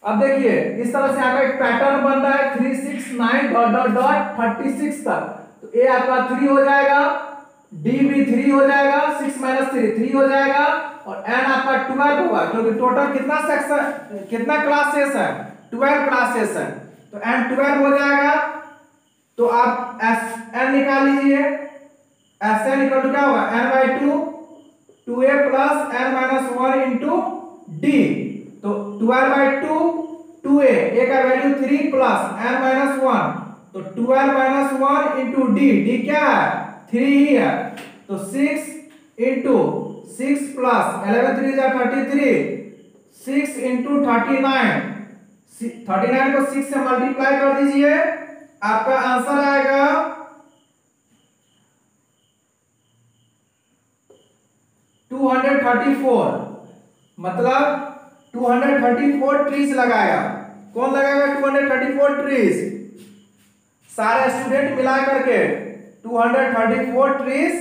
अब देखिए इस तरह से आपका एक पैटर्न बन रहा है 3 6 9 डॉट डॉट डॉट 36 तक। तो ए आपका 3 हो जाएगा, डी भी 3 हो जाएगा, 6 - 3 3 हो जाएगा, और एन आपका 12 होगा, क्योंकि टोटल कितना सेक्शन कितना क्लासेस है, 12 क्लासेस है। तो एन 12 हो जाएगा। तो आप एस एन निकाल लीजिए, एस एन इक्वल टू क्या होगा, n/2 2a plus n - 1 into d. तो 12/2 2a, a का वैल्यू 3 प्लस n - 1, तो 12 - 1 इंटू डी, डी क्या है 3 ही है। तो 6 इंटू 6 प्लस 11 3 जा 33, 6 इंटू 39, 39 को 6 से मल्टीप्लाई कर दीजिए, आपका आंसर आएगा 234। मतलब 234 ट्रीज लगाएगा। कौन लगाएगा 234 ट्रीज, सारे स्टूडेंट मिला करके 234 ट्रीज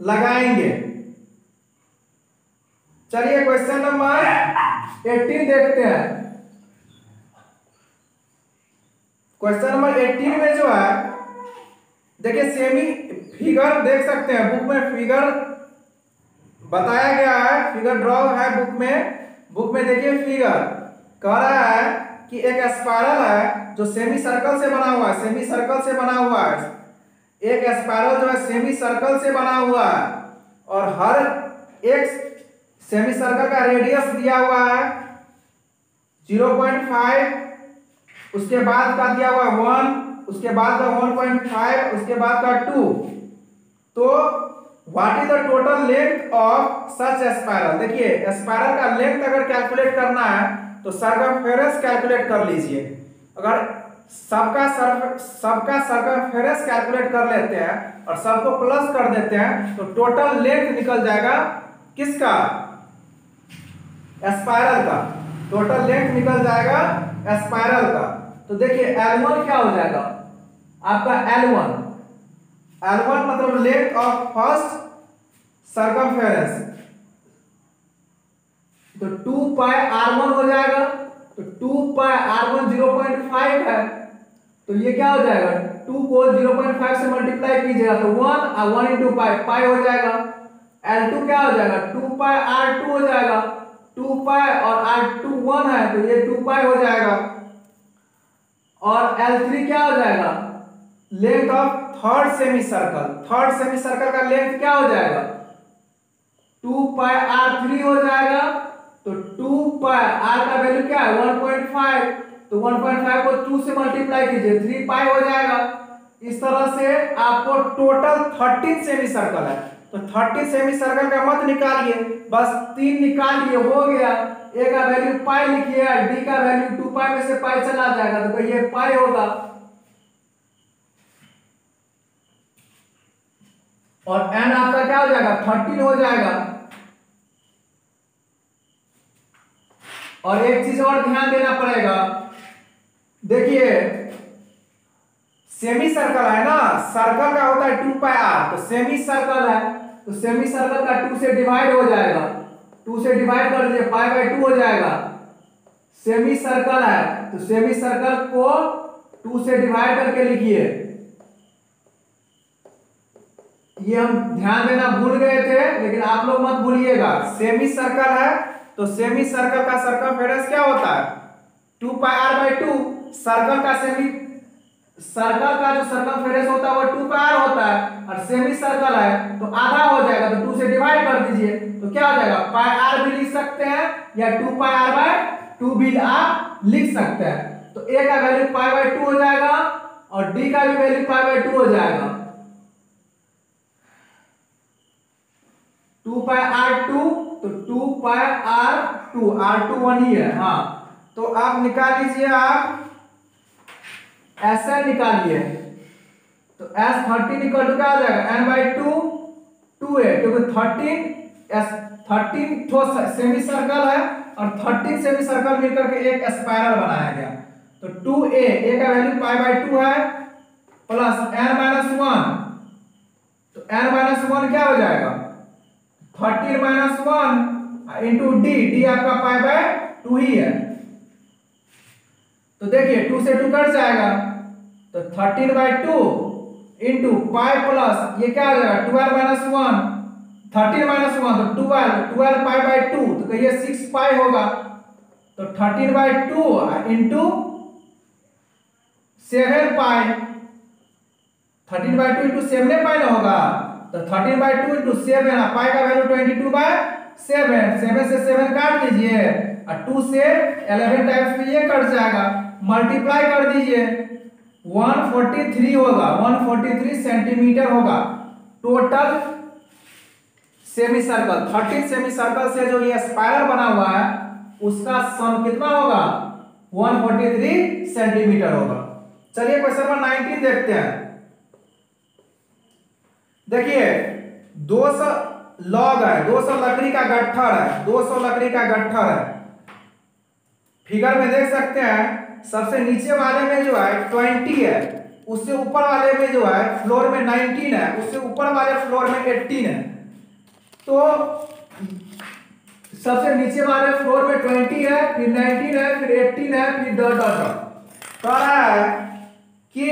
लगाएंगे। चलिए क्वेश्चन नंबर 18 देखते हैं। क्वेश्चन नंबर 18 में जो है देखिए सेमी फिगर देख सकते हैं, बुक में फिगर बताया गया है, फिगर ड्रॉ है बुक में देखिए फिगर कह रहा है कि एक स्पाइरल है जो सेमी सर्कल से बना हुआ है, सेमी सर्कल से बना हुआ है। एक स्पाइरल जो है सेमी सर्कल से बना हुआ है, और हर एक सेमी सर्कल का रेडियस दिया हुआ है 0.5, उसके बाद का दिया हुआ 1, उसके बाद का 1.5, उसके बाद का 2। तो what is the total length of such spiral. देखिए स्पाइरल का लेंथ अगर कैलकुलेट करना है तो सर्कमफेरेंस कैलकुलेट कर लीजिए। अगर सबका सर्कमफेरेंस कैलकुलेट कर लेते हैं और सबको प्लस कर देते हैं तो टोटल लेंथ निकल जाएगा किसका, स्पाइरल का। टोटल लेंथ निकल जाएगा स्पाइरल का। तो देखिए L1 क्या हो जाएगा आपका, L1 L1 मतलब लेंथ ऑफ फर्स्ट सर्कमफेरेंस, तो 2 पाई R1 हो जाएगा। तो 2 पाई R1 0.5 है, तो ये क्या हो जाएगा, 2 को 0.5 से मल्टीप्लाई कीजिएगा तो 1 और 1 इंटू पाई, पाई हो जाएगा। L2 क्या हो जाएगा, 2 पाई R2 हो जाएगा, 2 पाई और R2 1 है तो ये 2 पाई हो जाएगा। और L3 क्या हो जाएगा, length of third semi circle, third semi circle का लेंथ क्या हो जाएगा, 2 पाई R3 हो जाएगा। तो 2 पाई R का वैल्यू क्या है 1.5, तो 1.5 को 2 से मल्टीप्लाई कीजिए 3 पाई हो जाएगा। इस तरह से आपको टोटल 13 सेमी सर्कल है, तो 13 सेमी सर्कल का मत निकालिए, बस 3 निकालिए हो गया। ए का वैल्यू पाई लिखिए, डी का वैल्यू 2 पाई में से पाई चला जाएगा तो ये पाई होगा। और एन आपका क्या हो जाएगा 13 हो जाएगा। और एक चीज और ध्यान देना पड़ेगा, देखिए सेमी सर्कल है ना, सर्कल का होता है 2 पाई आर, तो सेमी सर्कल है तो सेमी सर्कल का 2 से डिवाइड हो जाएगा, 2 से डिवाइड कर दीजिए पाई बाय 2 हो जाएगा। सेमी सर्कल है तो सेमी सर्कल को 2 से डिवाइड करके लिखिए। ये हम ध्यान देना भूल गए थे लेकिन आप लोग मत भूलिएगा, सेमी सर्कल है तो सेमी सर्कल का सर्कमफेरेंस क्या होता है 2 पाई आर बाई 2। सर्कल का जो सर्कमफेरेंस होता है वो 2 पाई आर होता है, और सेमी सर्कल है तो आधा हो जाएगा तो 2 से डिवाइड कर दीजिए तो क्या हो जाएगा पाई आर भी लिख सकते हैं या 2 पाई आर बाय 2 भी आप लिख सकते हैं। तो ए का वैल्यू पाई बाय 2 हो जाएगा और डी का भी वैल्यू पाई बाय 2 हो जाएगा। 2 पाई R2 तो 2 पाई R2, R2 1 ही है, हाँ तो आप निकाल लीजिए, आप SN निकालिए तो S13 इक्वल टू क्या हो जाएगा n बाई 2 2a, क्योंकि 13 ठो सेमी सर्कल है और 13 सेमी सर्कल मिलकर के एक स्पाइरल बनाया गया। तो 2a, a का वैल्यू पाई बाई 2 है प्लस n माइनस 1, तो n माइनस 1 क्या हो जाएगा 13 माइनस 1 इंटू डी आपका पाई बाय 2 ही है। तो देखिए 2 से 2 कट जाएगा तो 13 बाई 2 इंटू पाई प्लस ये क्या हो जाएगा 12 माइनस 1, 13 माइनस 1 तो 12 पाई बाई 2 तो कहिए 6 पाई होगा। तो 13 by 2 into 7 pi, 13 by 2 into 7 पाई ना होगा, तो 13 बाई 2 इंटू 7, पाई का वैल्यू 22 बाय 7, 7 से 7 काट दीजिए और 2 से 11 टाइम्स में ये कट जाएगा, मल्टीप्लाई कर दीजिए 143 होगा, 143 सेंटीमीटर होगा total semi circle. 13 semi circle से जो ये स्पाइरल बना हुआ है उसका सम कितना होगा 143 सेंटीमीटर होगा। चलिए क्वेश्चन नंबर 19 देखते हैं। देखिए 200 लॉग है, 200 लकड़ी का गट्ठर है, 200 लकड़ी का गट्ठर है। फिगर में देख सकते हैं सबसे नीचे वाले में जो है 20 है, उससे ऊपर वाले में जो है फ्लोर में 19 है, उससे ऊपर वाले फ्लोर में 18 है। तो सबसे नीचे वाले फ्लोर में 20 है, फिर 19 है, फिर 18 है, फिर डॉट डॉट डॉट। कह रहा है कि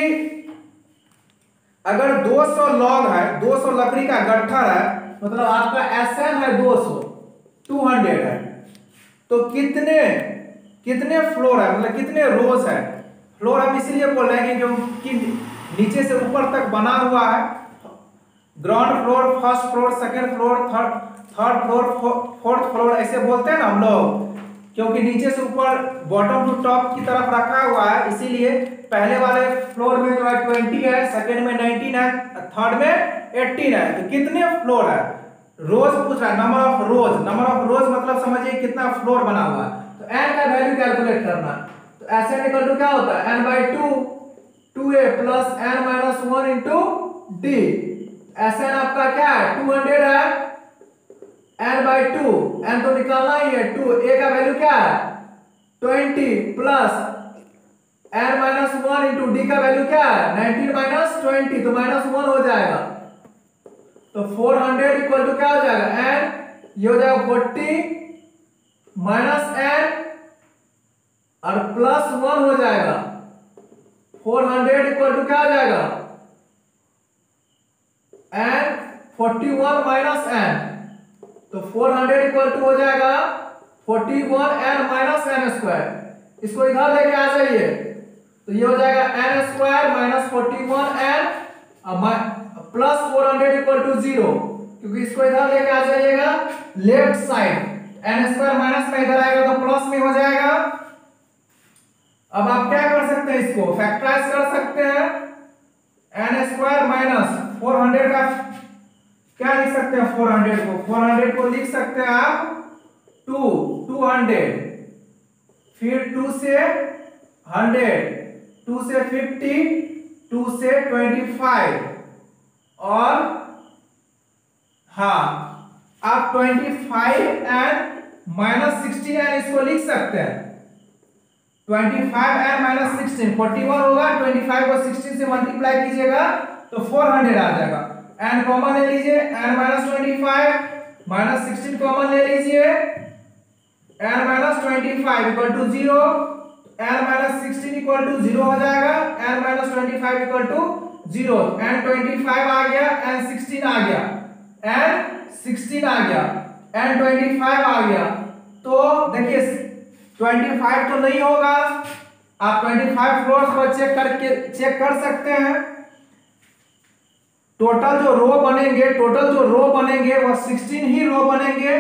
अगर 200 लॉग है, 200 लकड़ी का गट्ठर है, मतलब आपका SN है 200 है, तो कितने फ्लोर है, मतलब कितने रोज है। फ्लोर हम इसलिए बोल रहे हैं कि नीचे से ऊपर तक बना हुआ है, ground floor, first floor, second floor, third floor, fourth floor ऐसे बोलते हैं ना हम लोग, क्योंकि नीचे से ऊपर बॉटम टू टॉप की तरफ रखा हुआ है, इसीलिए पहले वाले फ्लोर में जो है 20 है, सेकंड में 19 है, थर्ड में 18 है। तो कितने फ्लोर है, रोज पूछ रहा है, number of rose, number of रोज मतलब समझिए कितना फ्लोर बना हुआ है। तो n का वैल्यू कैलकुलेट करना, तो SN इक्वल टू क्या होता है n by 2 2a plus n minus 1 into D. SN आपका क्या है 200 है, n बाई 2, n तो निकालना ही है 2, a का वैल्यू क्या है 20 plus n minus 1 into D का वैल्यू क्या है 19 माइनस 20 तो माइनस 1 हो जाएगा। तो 400 इक्वल टू क्या हो जाएगा n, ये हो जाएगा 40 माइनस n और प्लस 1 हो जाएगा। 400 इक्वल टू क्या हो जाएगा n 41 माइनस n, तो 400 इक्वल टू हो जाएगा 41 n माइनस n स्क्वायर। इसको इधर लेके आ जाइए तो ये हो जाएगा n square minus 41 n plus 400 equal to 0, क्योंकि इसको इधर लेके आ जाइएगा left side, n square minus में इधर आएगा तो प्लस में हो जाएगा। अब आप क्या कर सकते हैं, इसको फैक्टराइज कर सकते हैं। n स्क्वायर माइनस 400 का क्या लिख सकते हैं 400 को लिख सकते हैं आप 200, फिर 2 से 100, 2 से 50, 2 से 25 और हाँ आप 25 एंड माइनस 16 एंड इसको लिख सकते हैं। 25 एंड माइनस 16 41 होगा, 25 को 16 से मल्टीप्लाई कीजिएगा तो 400 आ जाएगा। एन कॉमन ले लीजिए, एन माइनस 25 माइनस 16 कॉमन ले लीजिए, n minus 25 equal to 0, n minus 16 equal to 0 हो जाएगा, n minus 25 equal to 0, n 25 आ गया, एन 16 आ गया, एन 16 आ गया, एन 25 आ गया। तो देखिए 25 तो नहीं होगा, आप 25 फ्लोर्स पर चेक कर सकते हैं। टोटल जो रो बनेंगे वो 16 ही रो बनेंगे।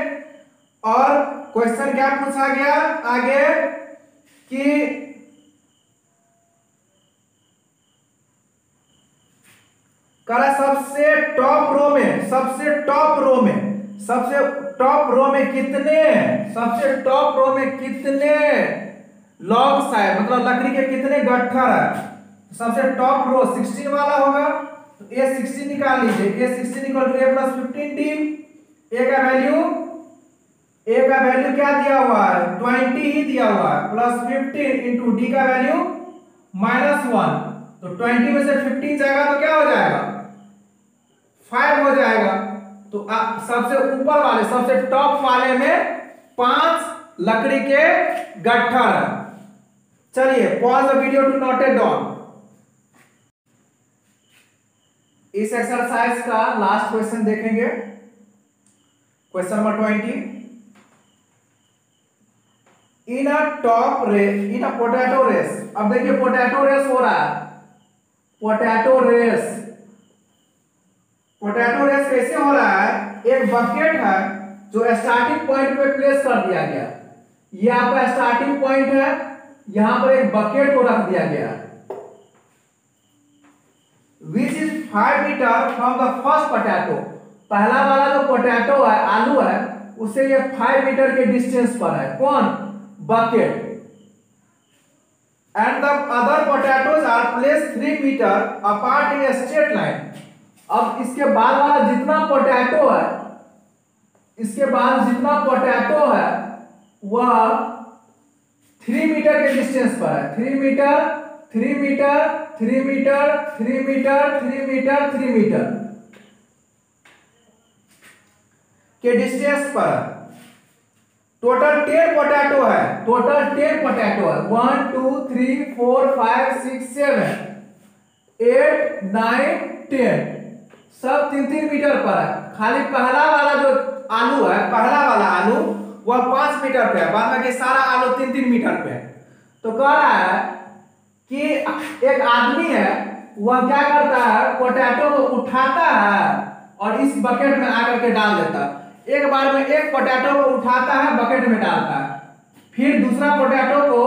और क्वेश्चन क्या पूछा गया आगे कि सबसे टॉप रो में कितने लॉग्स है, मतलब लकड़ी के कितने गट्ठर है। सबसे टॉप रो 16 वाला होगा, तो A16 निकाल लीजिए, A16 equal to A plus 15D। A का वैल्यू क्या दिया हुआ है 20 ही दिया हुआ है, प्लस 15 इंटू D का वैल्यू -1, तो 20 में से 15 जाएगा तो क्या हो जाएगा 5 हो जाएगा। तो सबसे ऊपर वाले सबसे टॉप वाले में 5 लकड़ी के गट्ठर है। चलिए pause the video to note it down. इस एक्सरसाइज का लास्ट क्वेश्चन देखेंगे, question number 20। In a potato race, अब देखिए पोटैटो रेस हो रहा है, पोटैटो रेस कैसे हो रहा है, एक बकेट है जो स्टार्टिंग पॉइंट पे प्लेस कर दिया गया, ये आपका स्टार्टिंग पॉइंट है, यहां पर एक बकेट को रख दिया गया which is 5 metre from the first potato. पहला वाला जो पोटैटो है आलू है उससे ये 5 मीटर के डिस्टेंस पर है, कौन bucket. And the other potatoes are place 3 metre apart in a straight line. अब इसके बाद वाला जितना पोटैटो है, इसके बाद जितना पोटैटो है वह 3 मीटर के डिस्टेंस पर है, 3 metre 3 metre 3 metre 3 metre 3 metre 3 metre के डिस्टेंस पर। टोटल 10 पोटैटो है, 1 2 3 4 5 6 7 8 9 10 सब 3-3 मीटर पर है। खाली पहला वाला जो आलू है, पहला वाला आलू वह 5 मीटर पे है, बाद में कि सारा आलू 3-3 मीटर पे है। तो कह रहा है कि एक आदमी है वह क्या करता है, पोटैटो को उठाता है और इस बकेट में आकर के डाल देता है। एक बार में एक पोटैटो को उठाता है बकेट में डालता है, फिर दूसरा पोटैटो को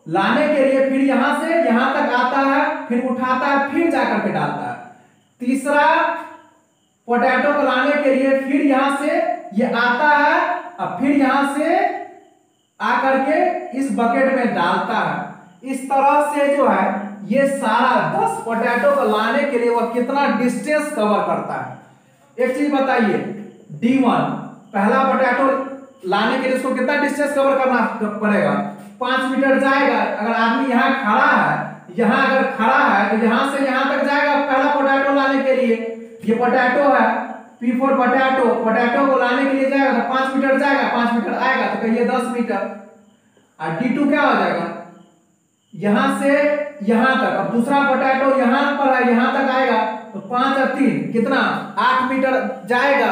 लाने के लिए फिर यहां से यहां तक आता है, फिर उठाता है, फिर जाकर के डालता है। तीसरा पोटैटो को लाने के लिए फिर यहां से ये आता है और फिर यहां से आकर के इस बकेट में डालता है। इस तरह से जो है ये सारा 10 पोटैटो को लाने के लिए वह कितना डिस्टेंस कवर करता है। एक चीज बताइए, D1 पहला पोटैटो लाने के लिए उसको कितना डिस्टेंस कवर करना पड़ेगा, 5 मीटर जाएगा। अगर आदमी यहाँ खड़ा है, यहाँ अगर खड़ा है तो यहाँ से यहाँ तक जाएगा पहला पोटैटो लाने के लिए। ये पोटैटो है, P4 पोटैटो, पोटैटो को लाने के लिए जाएगा तो 5 मीटर जाएगा, 5 मीटर आएगा तो कहिए 10 मीटर। और D2 क्या हो जाएगा, यहाँ से यहाँ तक। अब दूसरा पोटैटो यहाँ पर है, यहाँ तक आएगा तो 5 और 3 कितना, 8 मीटर जाएगा।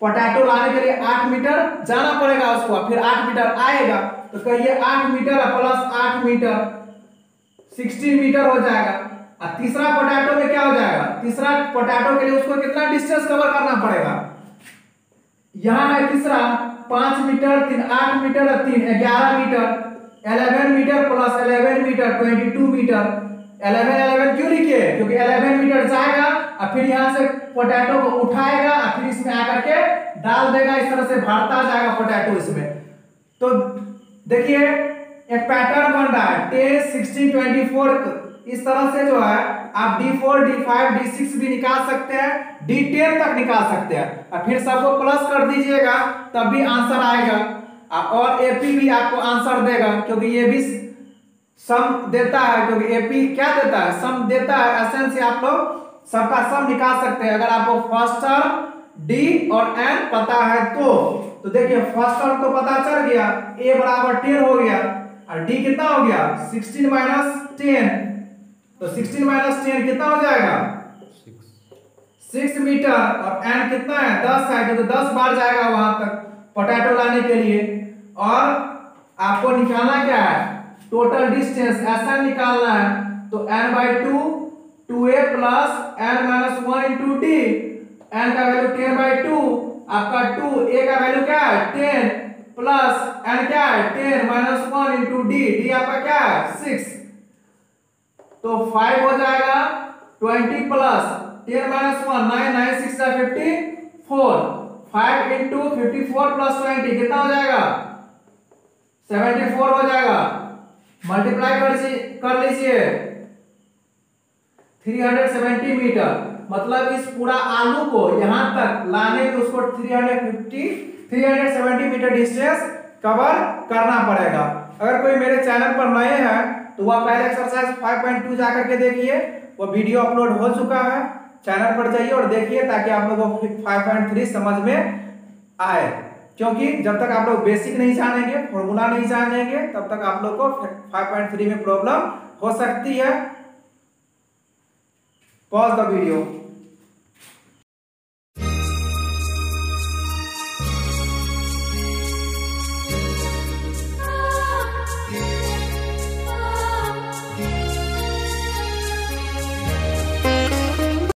पोटैटो लाने के लिए 8 मीटर जाना पड़ेगा उसको, फिर 8 मीटर आएगा तो कहिए 8 मीटर प्लस 8 मीटर 16 मीटर हो जाएगा। और तीसरा पोटैटो में क्या हो जाएगा, तीसरा पोटैटो के लिए उसको कितना डिस्टेंस कवर करना पड़ेगा। यहाँ है तीसरा 5 मीटर 3 8 मीटर और 3 11 metre, 11 metre plus 11 metre 22 metre. 11 क्यों लिखे, क्योंकि 11 मीटर जाएगा और फिर यहाँ से पोटैटो को उठाएगा और फिर इसमें आकर के डाल देगा। इस तरह से भरता जाएगा पोटैटो इसमें। तो देखिए एक पैटर्न बन रहा है 10 16 24। इस तरह से जो है आप D4 D5 D6 भी निकाल सकते हैं, D10 तक निकाल सकते हैं और फिर सबको प्लस कर दीजिएगा तब भी आंसर आएगा। और AP भी आपको आंसर देगा क्योंकि ये भी सम देता है, क्योंकि AP क्या देता है, सम देता है। ऐसे से आप लोग सबका सम निकाल सकते हैं अगर आपको फर्स्ट टर्म D और N पता है तो देखिए फर्स्ट टर्म तो पता चल गया, A बराबर 10 हो गया और D कितना हो गया 16 माइनस 10। तो 16 माइनस 10 कितना हो जाएगा 6 मीटर और N कितना है 10 है, तो 10 बार जाएगा वहां तक पोटैटो लाने के लिए। और आपको निकालना क्या है, टोटल डिस्टेंस ऐसा निकालना है तो n/2 2a plus n minus 1 into D. n का वैल्यू 10/2, आपका 2, a का वैल्यू क्या है 10 प्लस n क्या है 10 माइनस 1 इंटू डी, डी आपका क्या है 6। तो 5 हो जाएगा 20 प्लस 10 माइनस 1 9 9 6 54, 5 इंटू 54 प्लस 20 कितना हो जाएगा 74 हो जाएगा। मल्टीप्लाई कर लीजिए 370 मीटर, मतलब इस पूरा आलू को यहां तक लाने के उसको 370 मीटर डिस्टेंस कवर करना पड़ेगा। अगर कोई मेरे चैनल पर नए हैं तो वह पहले एक्सरसाइज 5.2 जाकर के देखिए, वो वीडियो अपलोड हो चुका है, चैनल पर जाइए और देखिए ताकि आप लोगों को 5.3 समझ में आए। क्योंकि जब तक आप लोग बेसिक नहीं जानेंगे, फॉर्मूला नहीं जानेंगे, तब तक आप लोग को 5.3 में प्रॉब्लम हो सकती है। Pause the video.